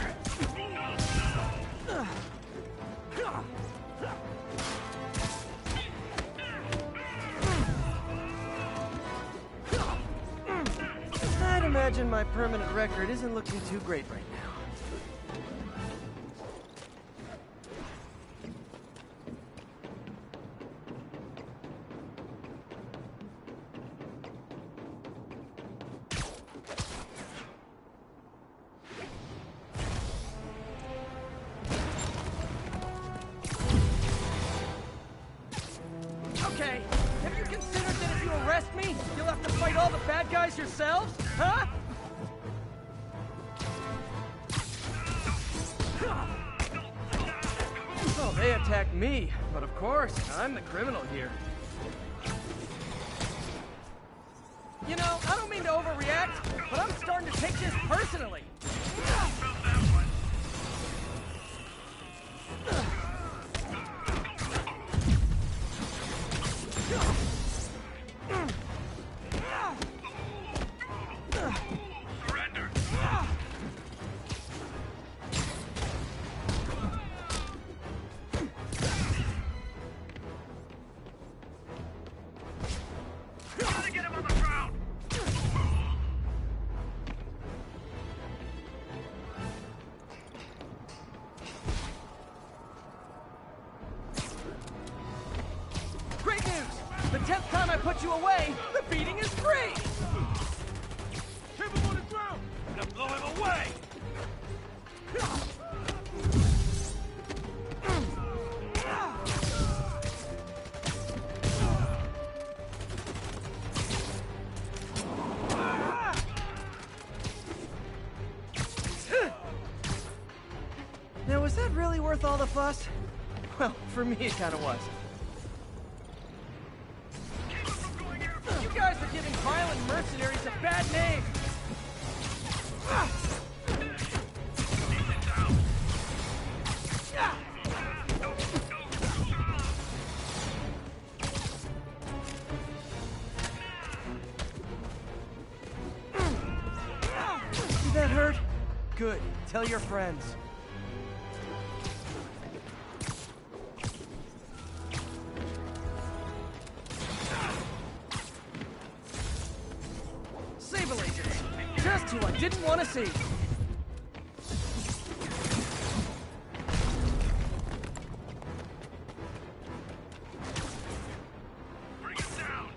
I'd imagine my permanent record isn't looking too great right now. Okay, have you considered that if you arrest me, you'll have to fight all the bad guys yourselves? Huh? Oh, they attacked me, but of course, I'm the criminal here. You know, I don't mean to overreact, but I'm starting to take this personally. Great news! The 10th time I put you away, the beating is free! Keep him on the ground! Now blow him away! Now, was that really worth all the fuss? Well, for me, it kind of was. You guys are giving violent mercenaries a bad name! Did that hurt? Good. Tell your friends. Saber lasers! Just who I didn't want to see! Bring him down!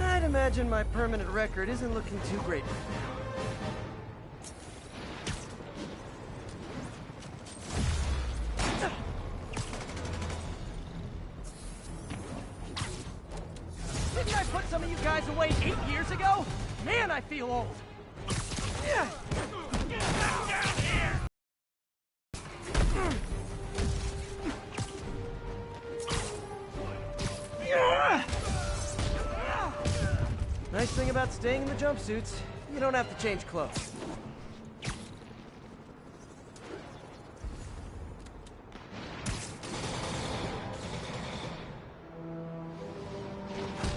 I'd imagine my permanent record isn't looking too great right now. Didn't I put some of you guys away 8 years ago? Man, I feel old. Yeah. Nice thing about staying in the jumpsuits, you don't have to change clothes.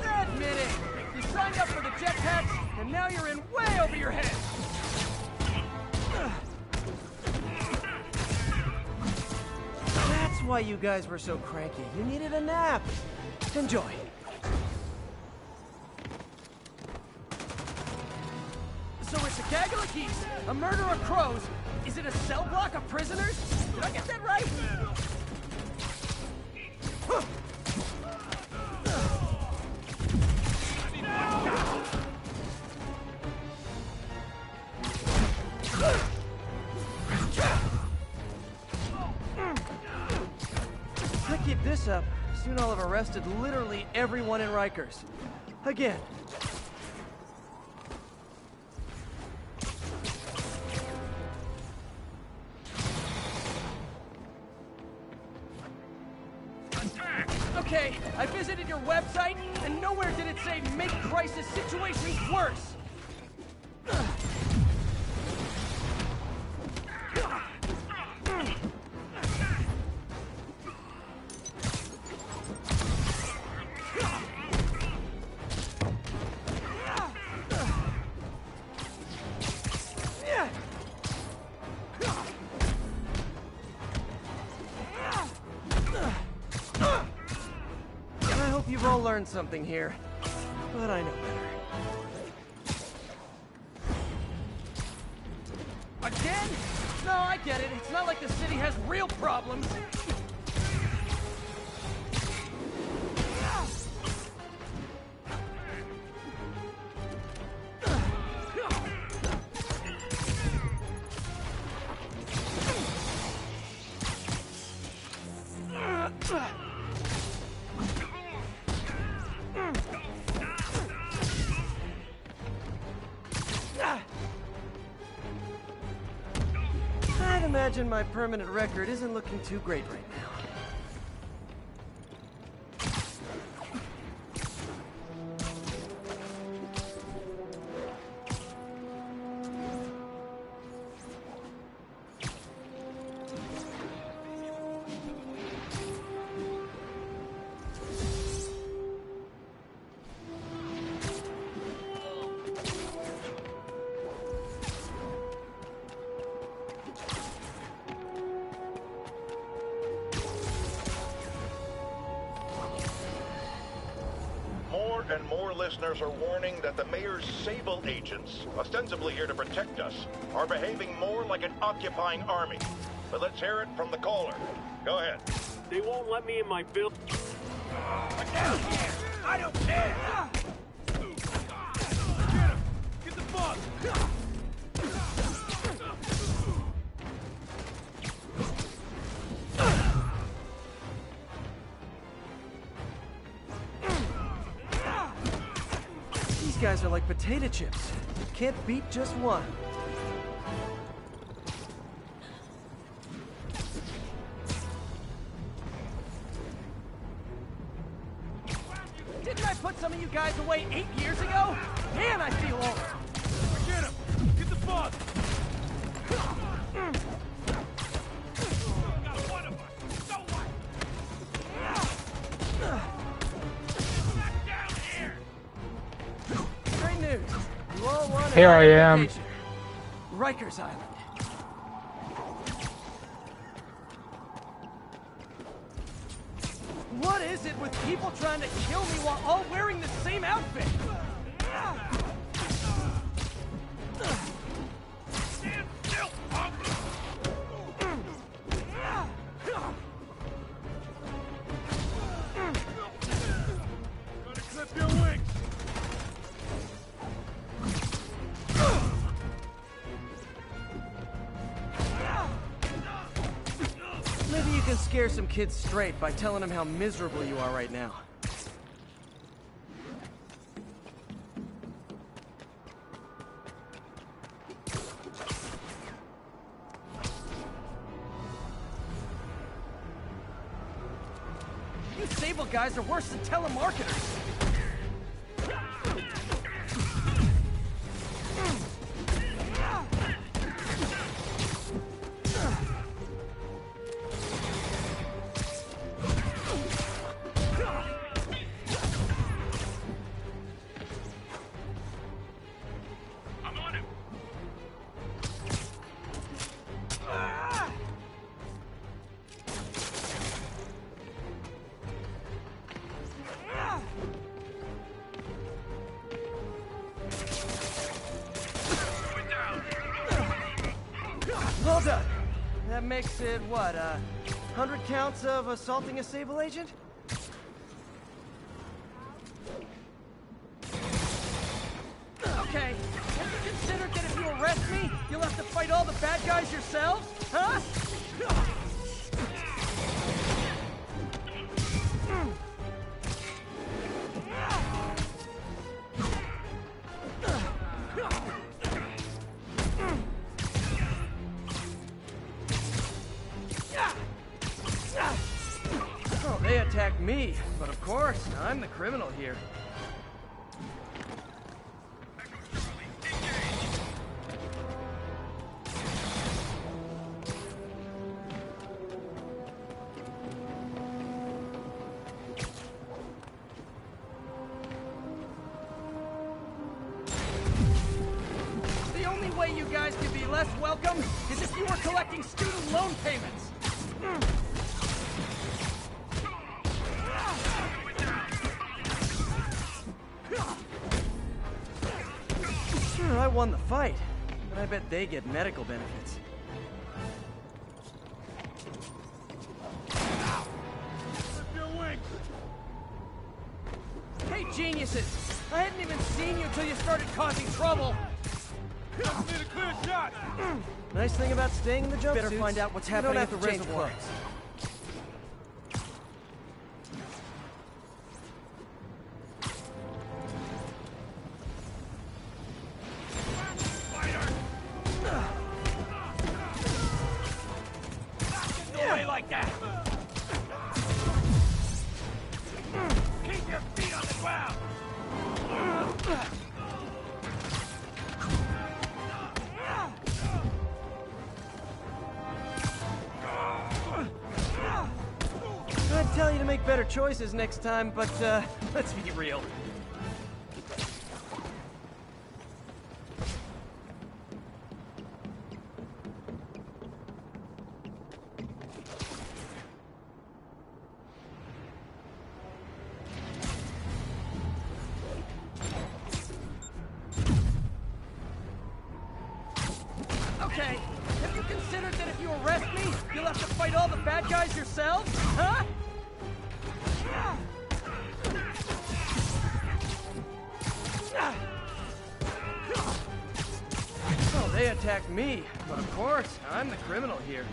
Admit it! You signed up for the jetpacks, and now you're in way over your head! That's why you guys were so cranky. You needed a nap. Enjoy. So it's A gaggle of geese, a murder of crows. Is it a cell block of prisoners? Did I get that right? If I keep this up, soon I'll have arrested literally everyone in Rikers. Again. Okay, I visited your website, and nowhere did it say make crisis situations worse. You've all learned something here, but I know better. Again? No, I get it. It's not like the city has real problems. I'd imagine my permanent record isn't looking too great right now. And more listeners are warning that the mayor's Sable agents, ostensibly here to protect us, are behaving more like an occupying army. But let's hear it from the caller. Go ahead. They won't let me in my building. I don't care! Get him! Get the boss! These guys are like potato chips. Can't beat just one. Didn't I put some of you guys away 8 years ago? Man, I feel old. Get him! Get the boss! Great news. You all want Here I am. vacation. Rikers Island. What is it with people trying to kill me while all wearing the same outfit? Stand still, punk! Gonna clip your wings! Maybe you can scare some kids straight by telling them how miserable you are right now. You Sable guys are worse than telemarketers. I'm on him! Well done. That makes it, what, 100 counts of assaulting a Sable agent? Okay, have you considered that if you arrest me, you'll have to fight all the bad guys yourselves? Huh? Oh, they attacked me, but of course, I'm the criminal here. The only way you guys could be less welcome is if you were collecting student loan payments. Sure, I won the fight, but I bet they get medical benefits. Hey, geniuses! I hadn't even seen you till you started causing trouble! Just need a clear shot! Nice thing about staying in the jumpsuits. Better find out what's happening at the reservoir. Away like that! Keep your feet on the ground! I'd tell you to make better choices next time, but let's be real. Okay, have you considered that if you arrest me, you'll have to fight all the bad guys yourselves? Huh? Oh, they attacked me, but of course, I'm the criminal here.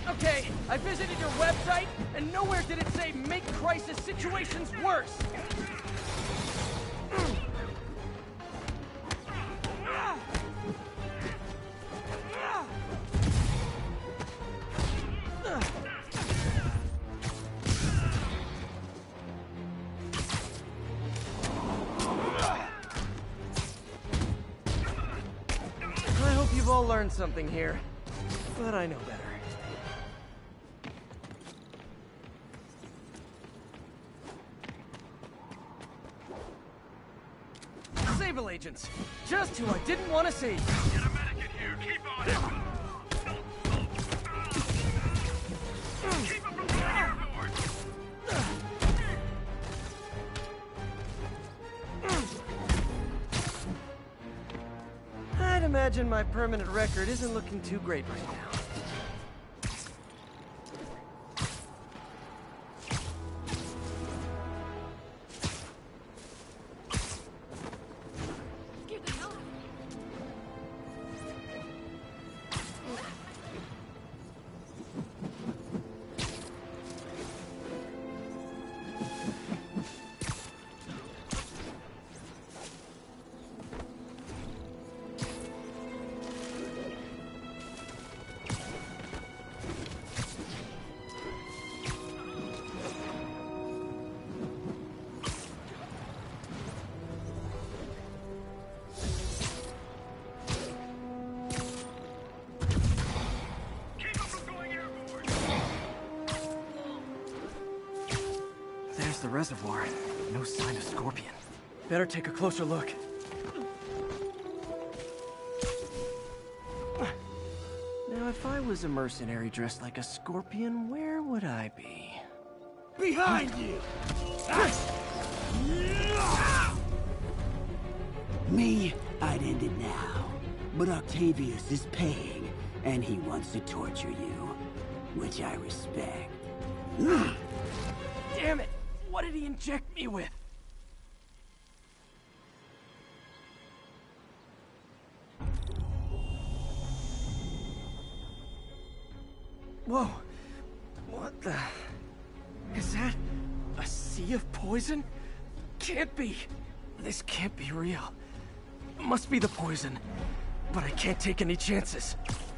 Okay, I visited your website, and nowhere did it say make crisis situations worse. I hope you've all learned something here, but I know better. Sable agents, just who I didn't want to see. Get a medic in here, keep on it! Keep him from going airborne! I'd imagine my permanent record isn't looking too great right now. There's the reservoir. No sign of Scorpion. Better take a closer look. Now, if I was a mercenary dressed like a scorpion, where would I be? Behind you! Me, I'd end it now. But Octavius is paying, and he wants to torture you, which I respect. Damn it! What did he inject me with? Whoa! What the... Is that... a sea of poison? Can't be! This can't be real. Must be the poison. But I can't take any chances.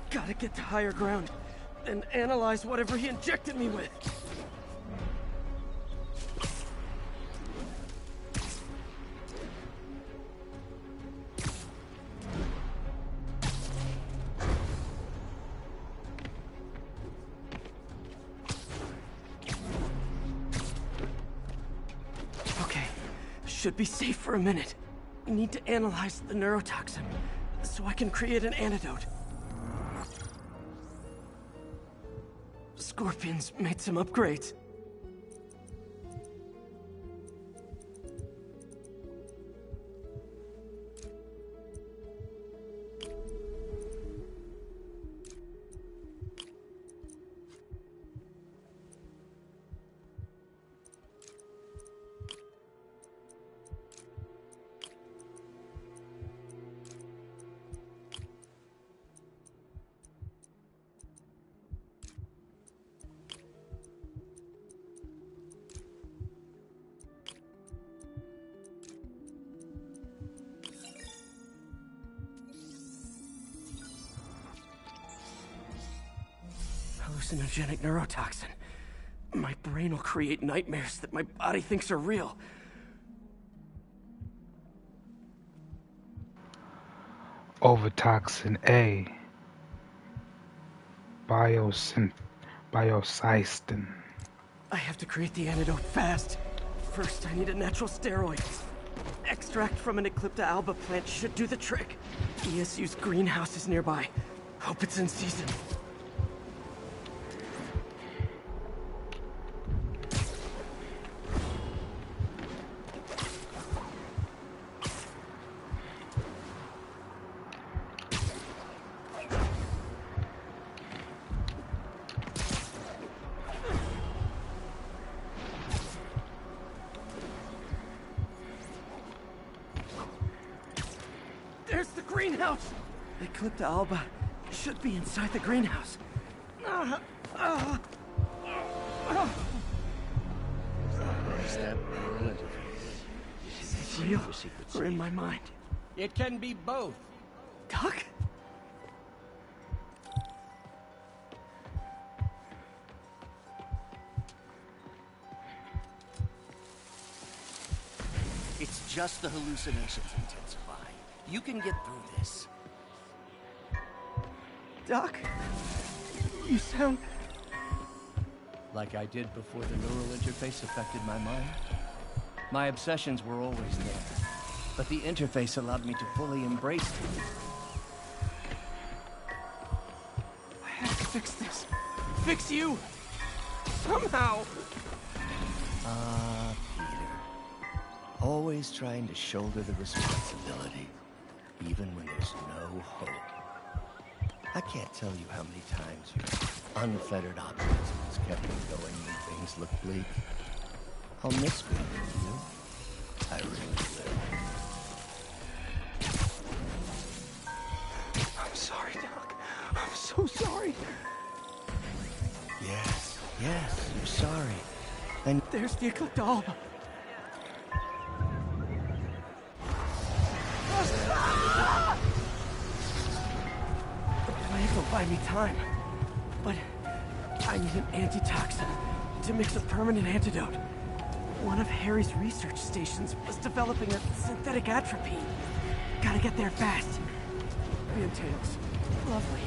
Gotta get to higher ground and analyze whatever he injected me with. Okay, should be safe for a minute. We need to analyze the neurotoxin so I can create an antidote. Scorpions made some upgrades. Hallucinogenic neurotoxin. My brain will create nightmares that my body thinks are real. Overtoxin A. Biocystin. I have to create the antidote fast. First, I need a natural steroid. Extract from an Eclipta alba plant should do the trick. ESU's greenhouse is nearby. Hope it's in season. There's the greenhouse! Eclipta alba should be inside the greenhouse. Is that real? Is it real or in my mind? It can be both. Doc? It's just the hallucinations intensify. You can get through this. Doc? You sound... Like I did before the neural interface affected my mind. My obsessions were always there, but the interface allowed me to fully embrace them. I have to fix this. Fix you! Somehow! Peter. Always trying to shoulder the responsibility, even when there's no hope. I can't tell you how many times your unfettered optimism has kept me going when things look bleak. I'll miss being with you. I really will. I'm sorry, Doc. I'm so sorry. Yes, you're sorry. And there's the Eclipta alba. Will buy me time, but I need an antitoxin to mix a permanent antidote. One of Harry's research stations was developing a synthetic atropine. Gotta get there fast. And Tails. Lovely.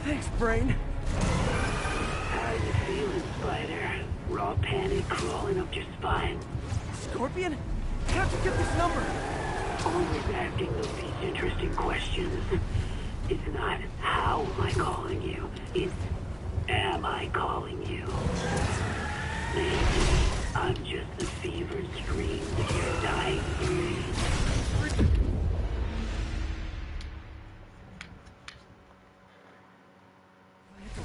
Thanks, Brain. How you feeling, Spider? Raw panic crawling up your spine. Scorpion? How'd you get this number? Always asking those interesting questions. It's not how am I calling you, it's am I calling you? Maybe I'm just the fevered screams of your dying breed.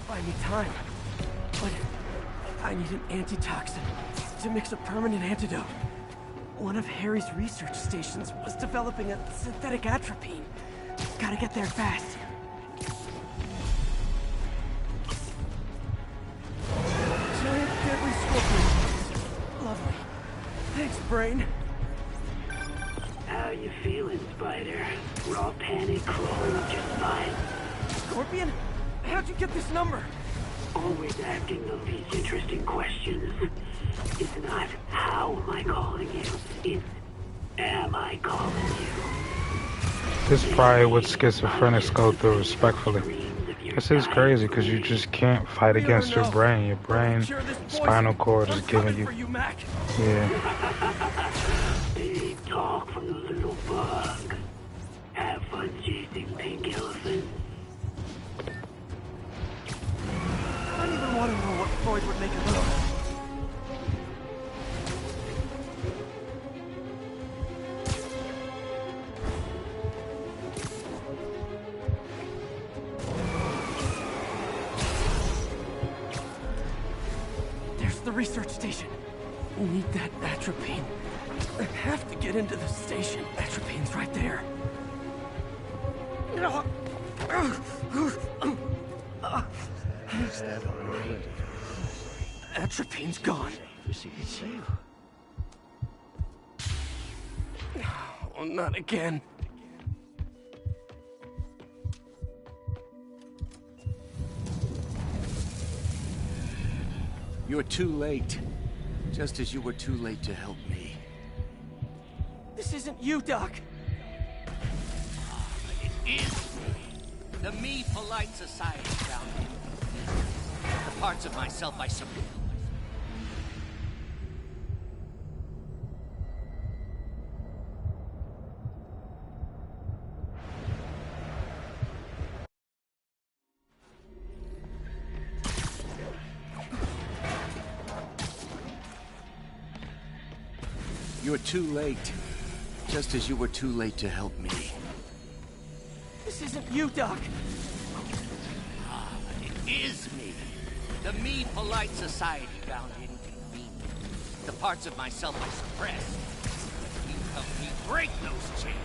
Buy me time, but I need an antitoxin to mix a permanent antidote. One of Harry's research stations was developing a synthetic atropine. Gotta get there fast. Giant deadly scorpion. Lovely. Thanks, Brain. How you feeling, Spider? Raw panic crawling up your spine? Scorpion? How'd you get this number? Always asking those interesting questions. It's not how am I calling you, it's am I calling you? This is probably what schizophrenics go through, respectfully. This is crazy because you just can't fight against your brain. Your brain, spinal cord is giving you. Yeah. Big talk from the little bug. Have fun chasing pink elephants. I don't even want to know what Freud would make of those. There's the research station. We need that atropine. I have to get into the station. Atropine's right there. Is that all? Atropine's gone. Oh, not again. You're too late. Just as you were too late to help me. This isn't you, Doc. It is the me polite society found me. The parts of myself I submit. You're too late. Just as you were too late to help me. This isn't you, Doc. It is me. The me polite society found inconvenient. The parts of myself I suppressed. You helped me break those chains.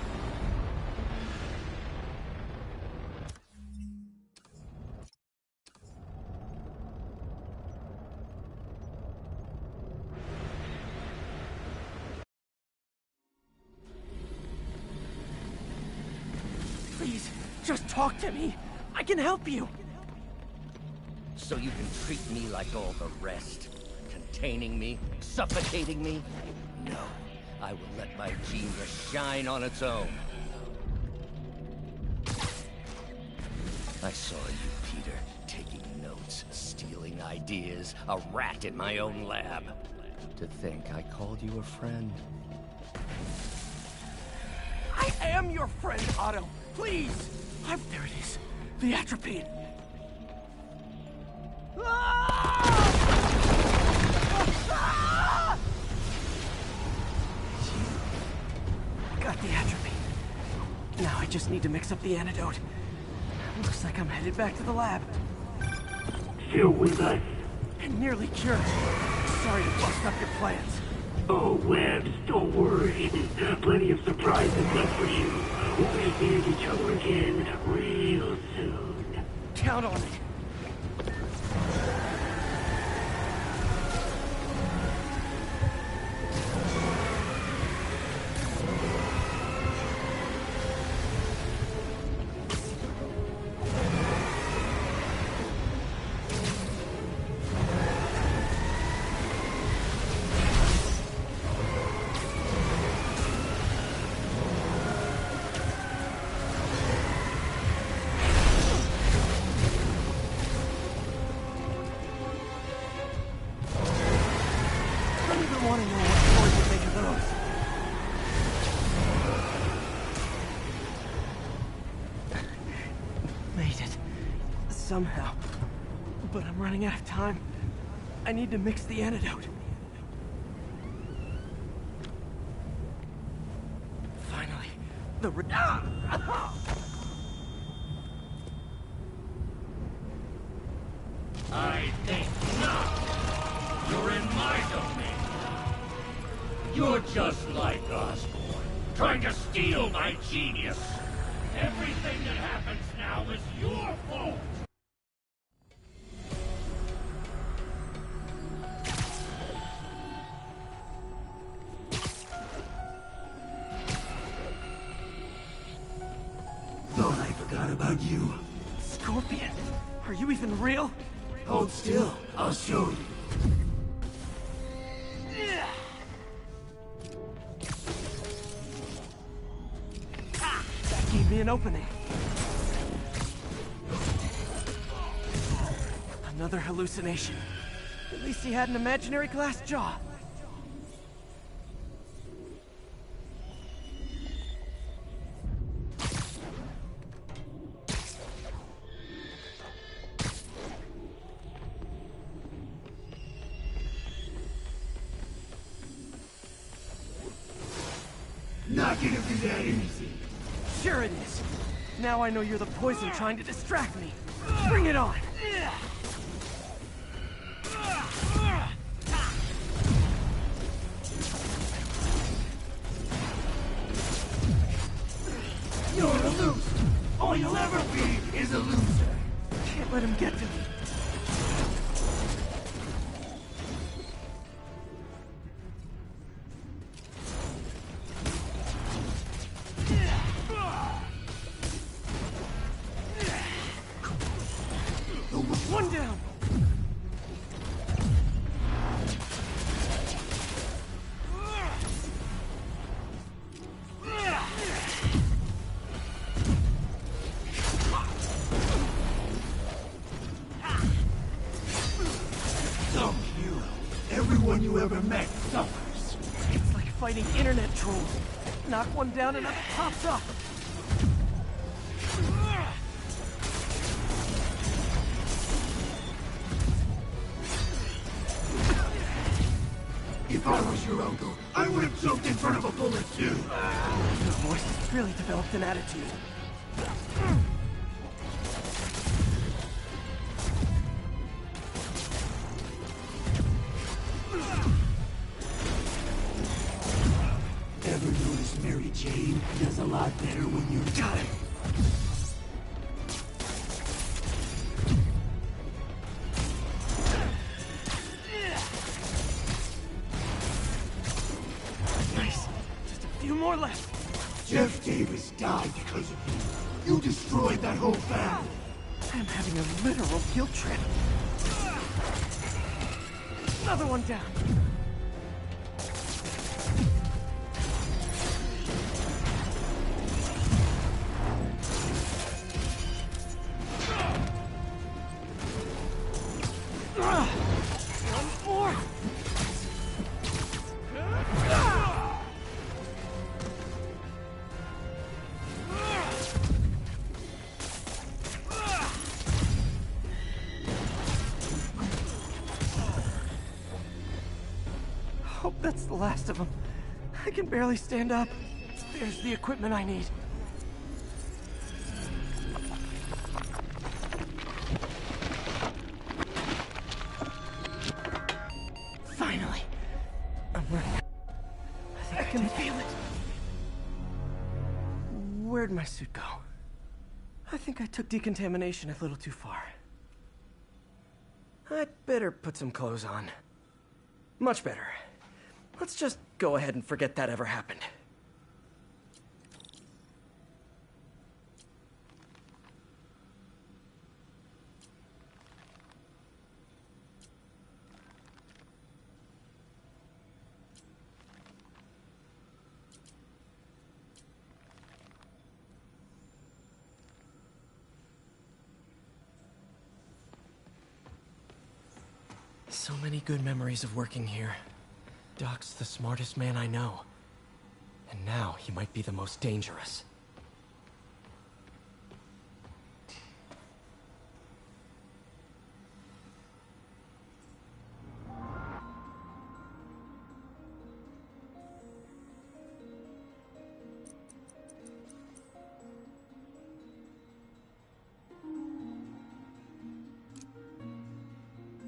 Please, just talk to me. I can help you. So you can treat me like all the rest. Containing me, suffocating me? No, I will let my genius shine on its own. I saw you, Peter, taking notes, stealing ideas, a rat in my own lab. To think I called you a friend. I am your friend, Otto. Please! There it is. The atropine. Got the atropine. Now I just need to mix up the antidote. Looks like I'm headed back to the lab. Still with us? And nearly cured. Sorry to bust up your plans. Oh, Webbs, don't worry. Plenty of surprises left for you. We'll see each other again real soon. Count on it. somehow. But I'm running out of time. I need to mix the antidote. Finally, the I think not. You're in my domain. You're just like Osborn, trying to steal my genius. Everything that happens now is your fault. Thought I forgot about you. Scorpion, are you even real? Hold still, I'll show you. That gave me an opening. Another hallucination. At least he had an imaginary glass jaw. Not gonna be that easy. Sure it is. Now I know you're the poison trying to distract me. Bring it on! You're a loser. All you'll ever be is a loser. Can't let him get to me. One down! Some hero. Everyone you ever met suffers. It's like fighting internet trolls. Knock one down, another pops up. If I was your uncle, I would have jumped in front of a bullet too. Your voice has really developed an attitude. Ever notice Mary Jane does a lot better when you're Got him. Nice. Just a few more left. Jeff Davis died because of you. You destroyed that whole family. I'm having a literal guilt trip. Another one down. One more. Hope that's the last of them. I can barely stand up. There's the equipment I need. Finally. I'm running. I think I can feel it. Where'd my suit go? I think I took decontamination a little too far. I'd better put some clothes on. Much better. Let's just go ahead and forget that ever happened. So many good memories of working here. Doc's the smartest man I know. And now he might be the most dangerous.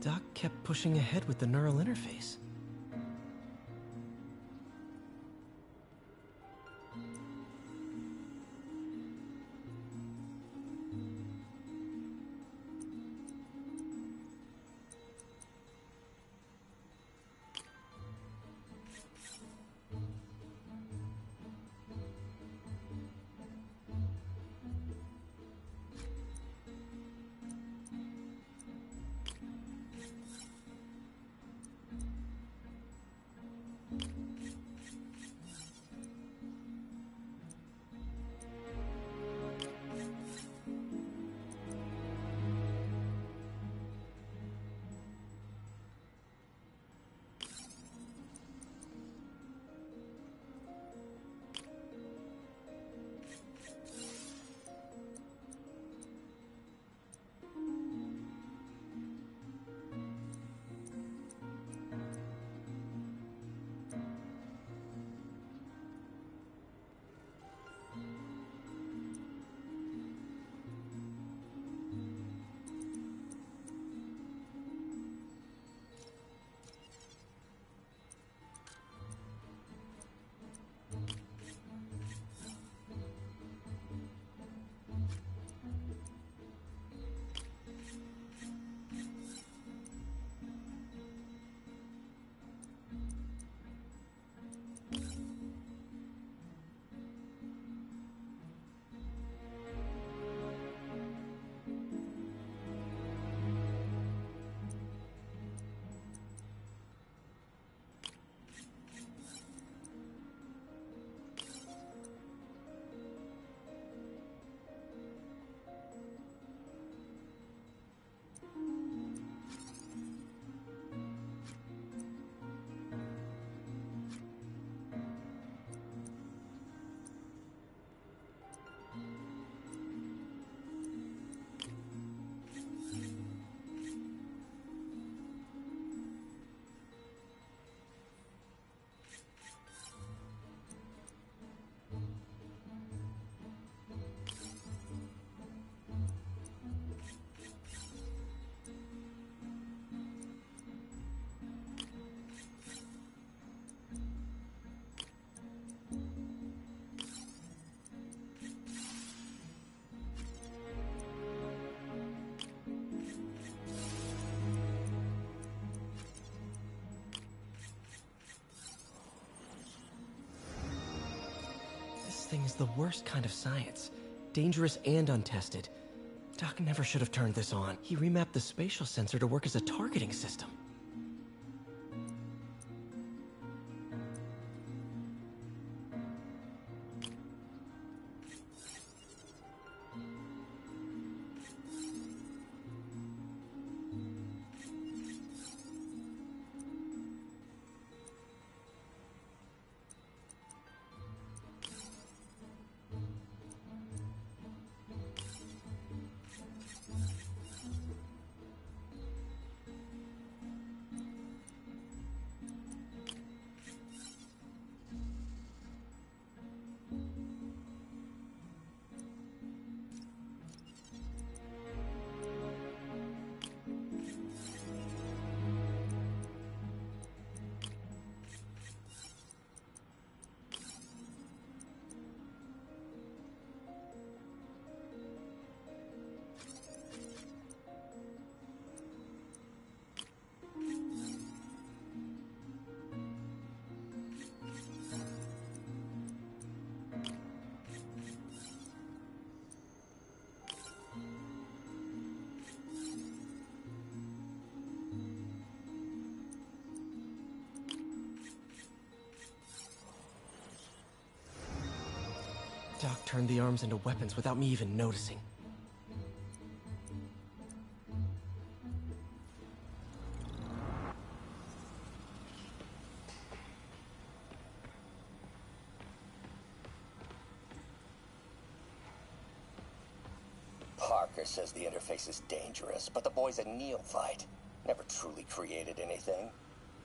Doc kept pushing ahead with the neural interface. This thing is the worst kind of science. Dangerous and untested. Doc never should have turned this on. He remapped the spatial sensor to work as a targeting system. Doc turned the arms into weapons without me even noticing. Parker says the interface is dangerous, but the boy's a neophyte. Never truly created anything.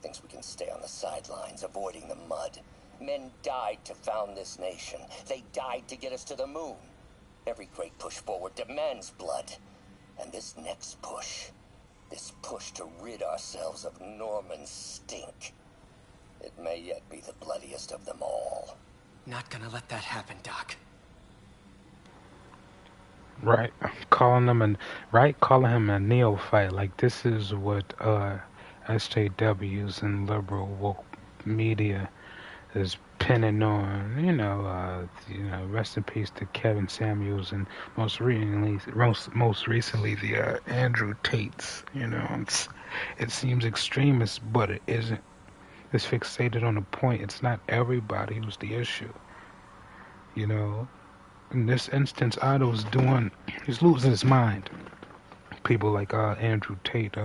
Thinks we can stay on the sidelines, avoiding the mud. Men died to found this nation. They died to get us to the moon. Every great push forward demands blood. And this next push This push to rid ourselves of Norman's stink. It may yet be the bloodiest of them all. Not gonna let that happen, Doc. Right, calling him a neophyte. Like, this is what SJWs and liberal woke media is pinning on. Rest in peace to Kevin Samuels, and most recently the Andrew Tates. It seems extremist, but it isn't. It's fixated on a point. It's not everybody who's the issue. In this instance, Otto's he's losing his mind. People like Andrew Tate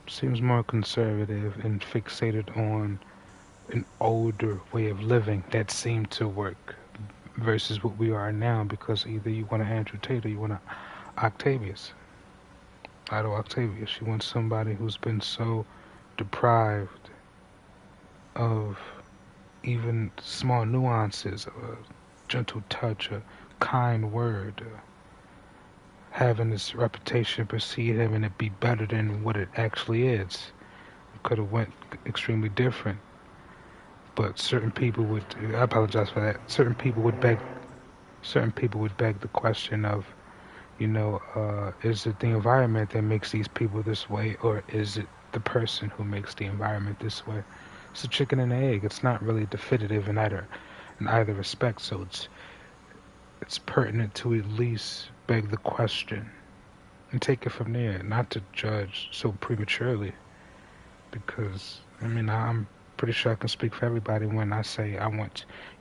seems more conservative and fixated on an older way of living that seemed to work versus what we are now, because either you want an Andrew Tate or you want an Otto Octavius. You want somebody who's been so deprived of even small nuances, a gentle touch, a kind word, having this reputation precede him and it be better than what it actually is. It could have went extremely different, but certain people would, I apologize for that, certain people would beg the question of, is it the environment that makes these people this way, or is it the person who makes the environment this way? It's a chicken and an egg. It's not really definitive in either respect, so it's pertinent to at least beg the question and take it from there, not to judge so prematurely, because I'm pretty sure I can speak for everybody when I say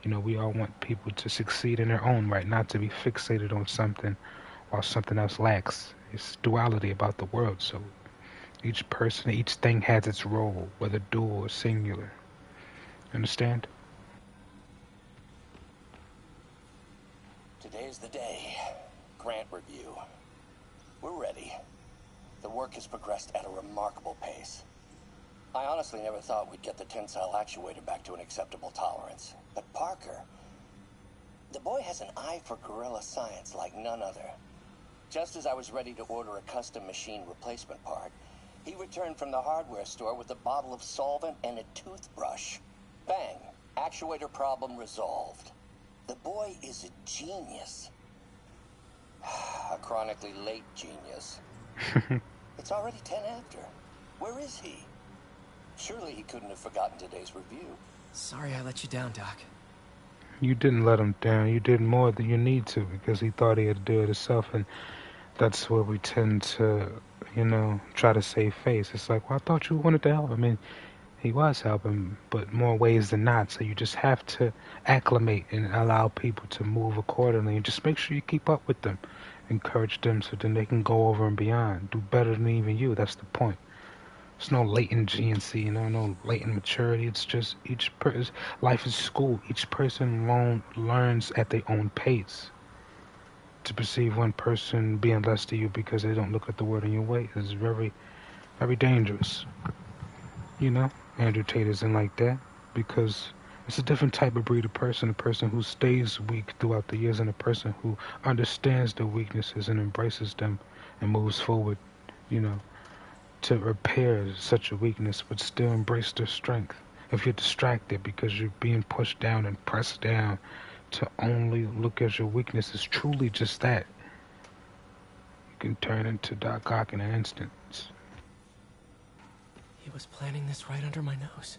we all want people to succeed in their own right, not to be fixated on something while something else lacks. It's duality about the world, so each person, each thing has its role, whether dual or singular. Understand? Today's the day. Grant review. We're ready. The work has progressed at a remarkable pace. I honestly never thought we'd get the tensile actuator back to an acceptable tolerance. But Parker, the boy has an eye for guerrilla science like none other. Just as I was ready to order a custom machine replacement part, he returned from the hardware store with a bottle of solvent and a toothbrush. Bang! Actuator problem resolved. The boy is a genius. A chronically late genius. It's already 10 after. Where is he? Surely he couldn't have forgotten today's review. Sorry I let you down, Doc. You didn't let him down. You did more than you need to, because he thought he had to do it himself, and that's where we tend to, try to save face. It's like, well, I thought you wanted to help. He was helping, but more ways than not. So you just have to acclimate and allow people to move accordingly, and just make sure you keep up with them. Encourage them so then they can go over and beyond. Do better than even you. That's the point. There's no latent GNC, no latent maturity. It's just each person. Life is school. Each person learns at their own pace. To perceive one person being less to you because they don't look at the world in your way is very, very dangerous. Andrew Tate isn't like that, because it's a different type of breed of person, a person who stays weak throughout the years and a person who understands their weaknesses and embraces them and moves forward, to repair such a weakness but still embrace their strength. If you're distracted because you're being pushed down and pressed down to only look at your weakness as truly just that, you can turn into Doc Ock in an instant. He was planning this right under my nose.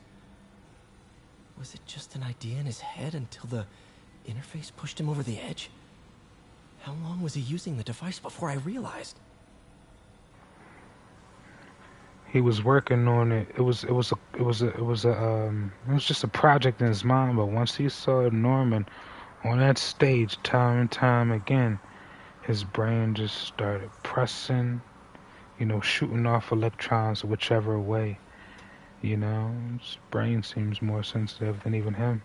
Was it just an idea in his head until the interface pushed him over the edge? How long was he using the device before I realized? He was working on it. It was just a project in his mind. But once he saw Norman on that stage, time and time again, his brain just started pressing, shooting off electrons whichever way. His brain seems more sensitive than even him.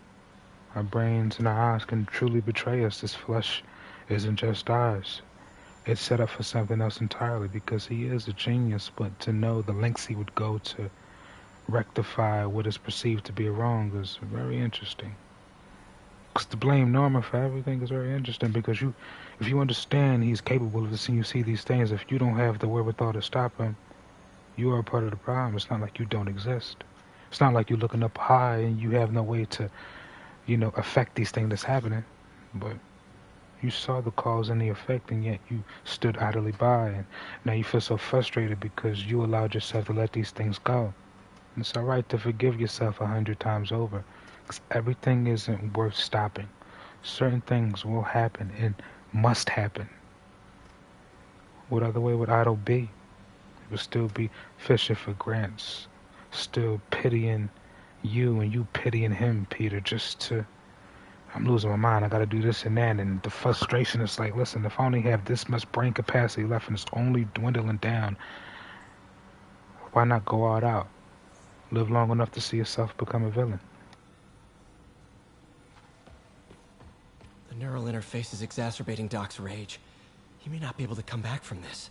Our brains and our eyes can truly betray us. This flesh isn't just ours. It's set up for something else entirely, because he is a genius, but to know the lengths he would go to rectify what is perceived to be a wrong is very interesting. Because to blame Norman for everything is very interesting, because if you understand he's capable of seeing you see these things, if you don't have the wherewithal to stop him, you are a part of the problem. It's not like you don't exist. It's not like you're looking up high and you have no way to, affect these things that's happening. But you saw the cause and the effect, and yet you stood idly by, and now you feel so frustrated because you allowed yourself to let these things go. And it's alright to forgive yourself 100 times over, because everything isn't worth stopping. Certain things will happen and must happen. What other way would Otto be? He would still be fishing for grants, still pitying you and you pitying him, Peter, just to... I'm losing my mind, I gotta do this and that, and the frustration is like, listen, if I only have this much brain capacity left and it's only dwindling down, why not go all out? Live long enough to see yourself become a villain. The neural interface is exacerbating Doc's rage. He may not be able to come back from this.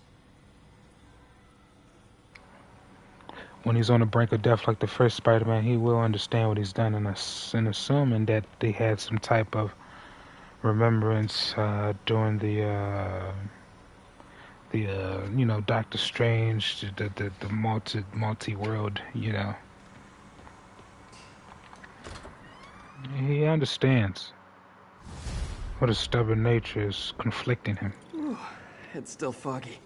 When he's on the brink of death like the first Spider-Man, he will understand what he's done, and assuming that they had some type of remembrance during the Doctor Strange, the multi-world, He understands what a stubborn nature is conflicting him. Ooh, head's still foggy.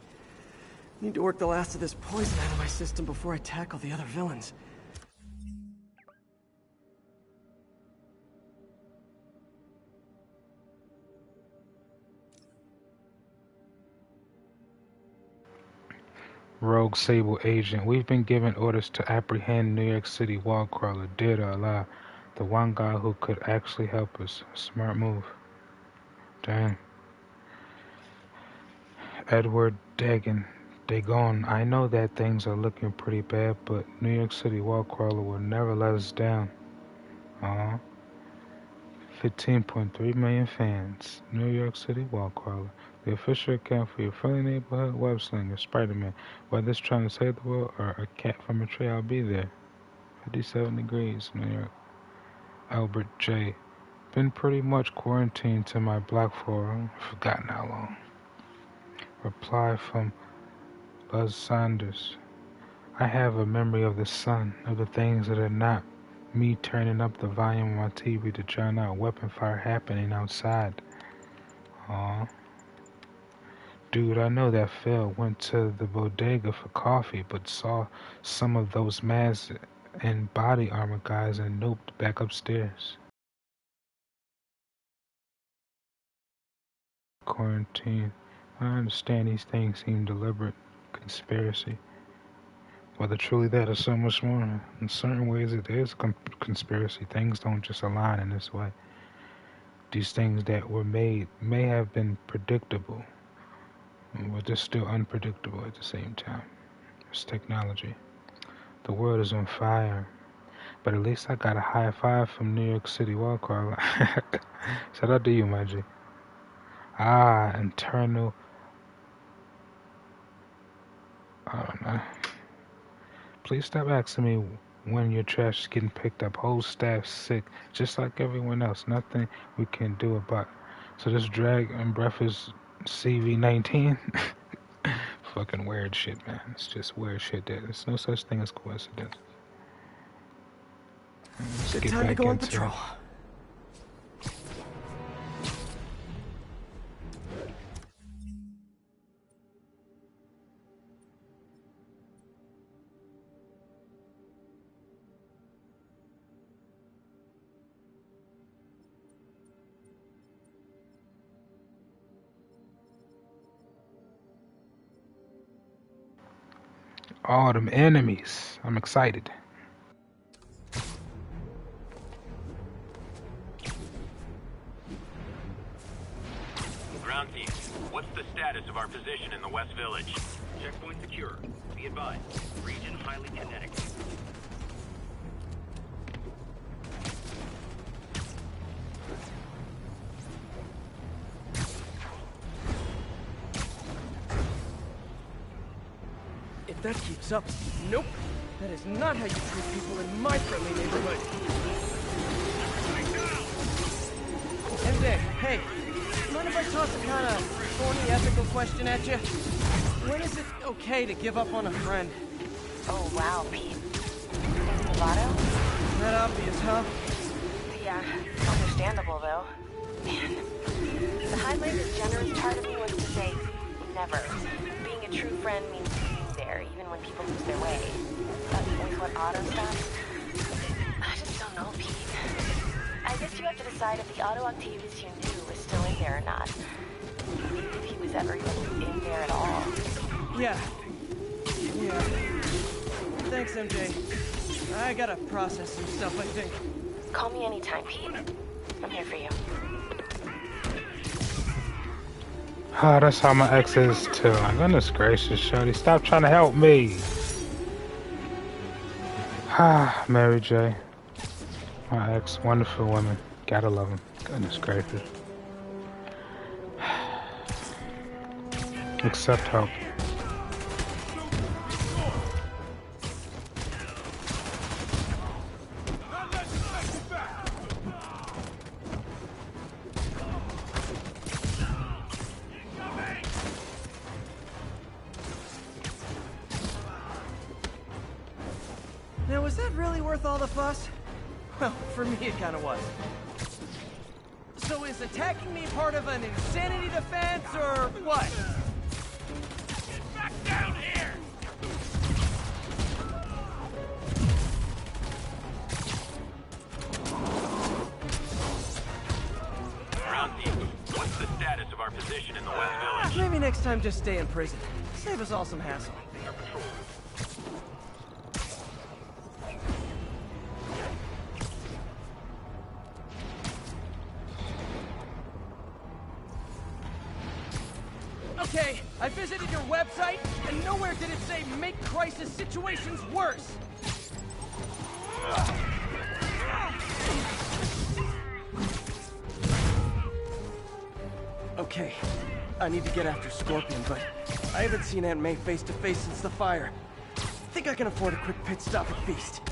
Need to work the last of this poison out of my system before I tackle the other villains. Rogue Sable agent, we've been given orders to apprehend New York City wallcrawler, dead or alive. The one guy who could actually help us. Smart move. Damn. Edward Dagon. I know that things are looking pretty bad, but New York City wallcrawler will never let us down. 15.3 million fans. New York City wallcrawler. The official account for your friendly neighborhood web slinger, Spider-Man. Whether it's trying to save the world or a cat from a tree, I'll be there. 57 degrees, New York. Albert J. Been pretty much quarantined to my Black forum. Forgotten how long. Reply from Buzz Saunders. I have a memory of the sun, of the things that are not me turning up the volume of my TV to drown out weapon fire happening outside. Dude, I know that Phil went to the bodega for coffee, but saw some of those masks and body armor guys and noped back upstairs. Quarantine. I understand these things seem deliberate. Conspiracy. Whether truly that or so much more. In certain ways it is conspiracy. Things don't just align in this way. These things that were made may have been predictable, but they're still unpredictable at the same time. It's technology. The world is on fire. But at least I got a high five from New York City wallcrawler. Shout out to you, my G. Internal... I don't know. Please stop asking me when your trash is getting picked up. Whole staff sick, just like everyone else. Nothing we can do about it. So this drag and breath is CV-19? Fucking weird shit, man. It's just weird shit. There's no such thing as coincidence. Good time to go on patrol. All them enemies. I'm excited. Ground team, what's the status of our position in the West Village? Checkpoint secure. Be advised. Region highly kinetic. If that keeps up, nope. That is not how you treat people in my friendly neighborhood. Hey, mind if I toss a kind of thorny ethical question at you? When is it okay to give up on a friend? Oh, wow, Pete. Thinking of Otto? That obvious, huh? Yeah, understandable, though. Man, the high-minded, generous part of me wants to say never. Being a true friend means being there, even when people lose their way. But with what Otto's done, I just don't know, Pete. I guess you have to decide if the Otto Octavius you knew is still in there or not. Even if he was ever even in there at all. Yeah. Thanks, MJ. I gotta process some stuff, I think. Call me anytime, Pete. I'm here for you. Ah, that's how my ex is too. My goodness gracious, shorty, stop trying to help me. Ah, Mary J. My ex, wonderful woman. Gotta love him. Goodness gracious. Accept help. Now, was that really worth all the fuss? Well, for me it kinda was. So is attacking me part of an insanity defense, or what? Get back down here! Rousey, what's the status of our position in the West Village? Maybe next time just stay in prison. Save us all some hassle. Okay, I visited your website, and nowhere did it say make crisis situations worse. Okay, I need to get after Scorpion, but I haven't seen Aunt May face to face since the fire. Think I can afford a quick pit stop at Feast.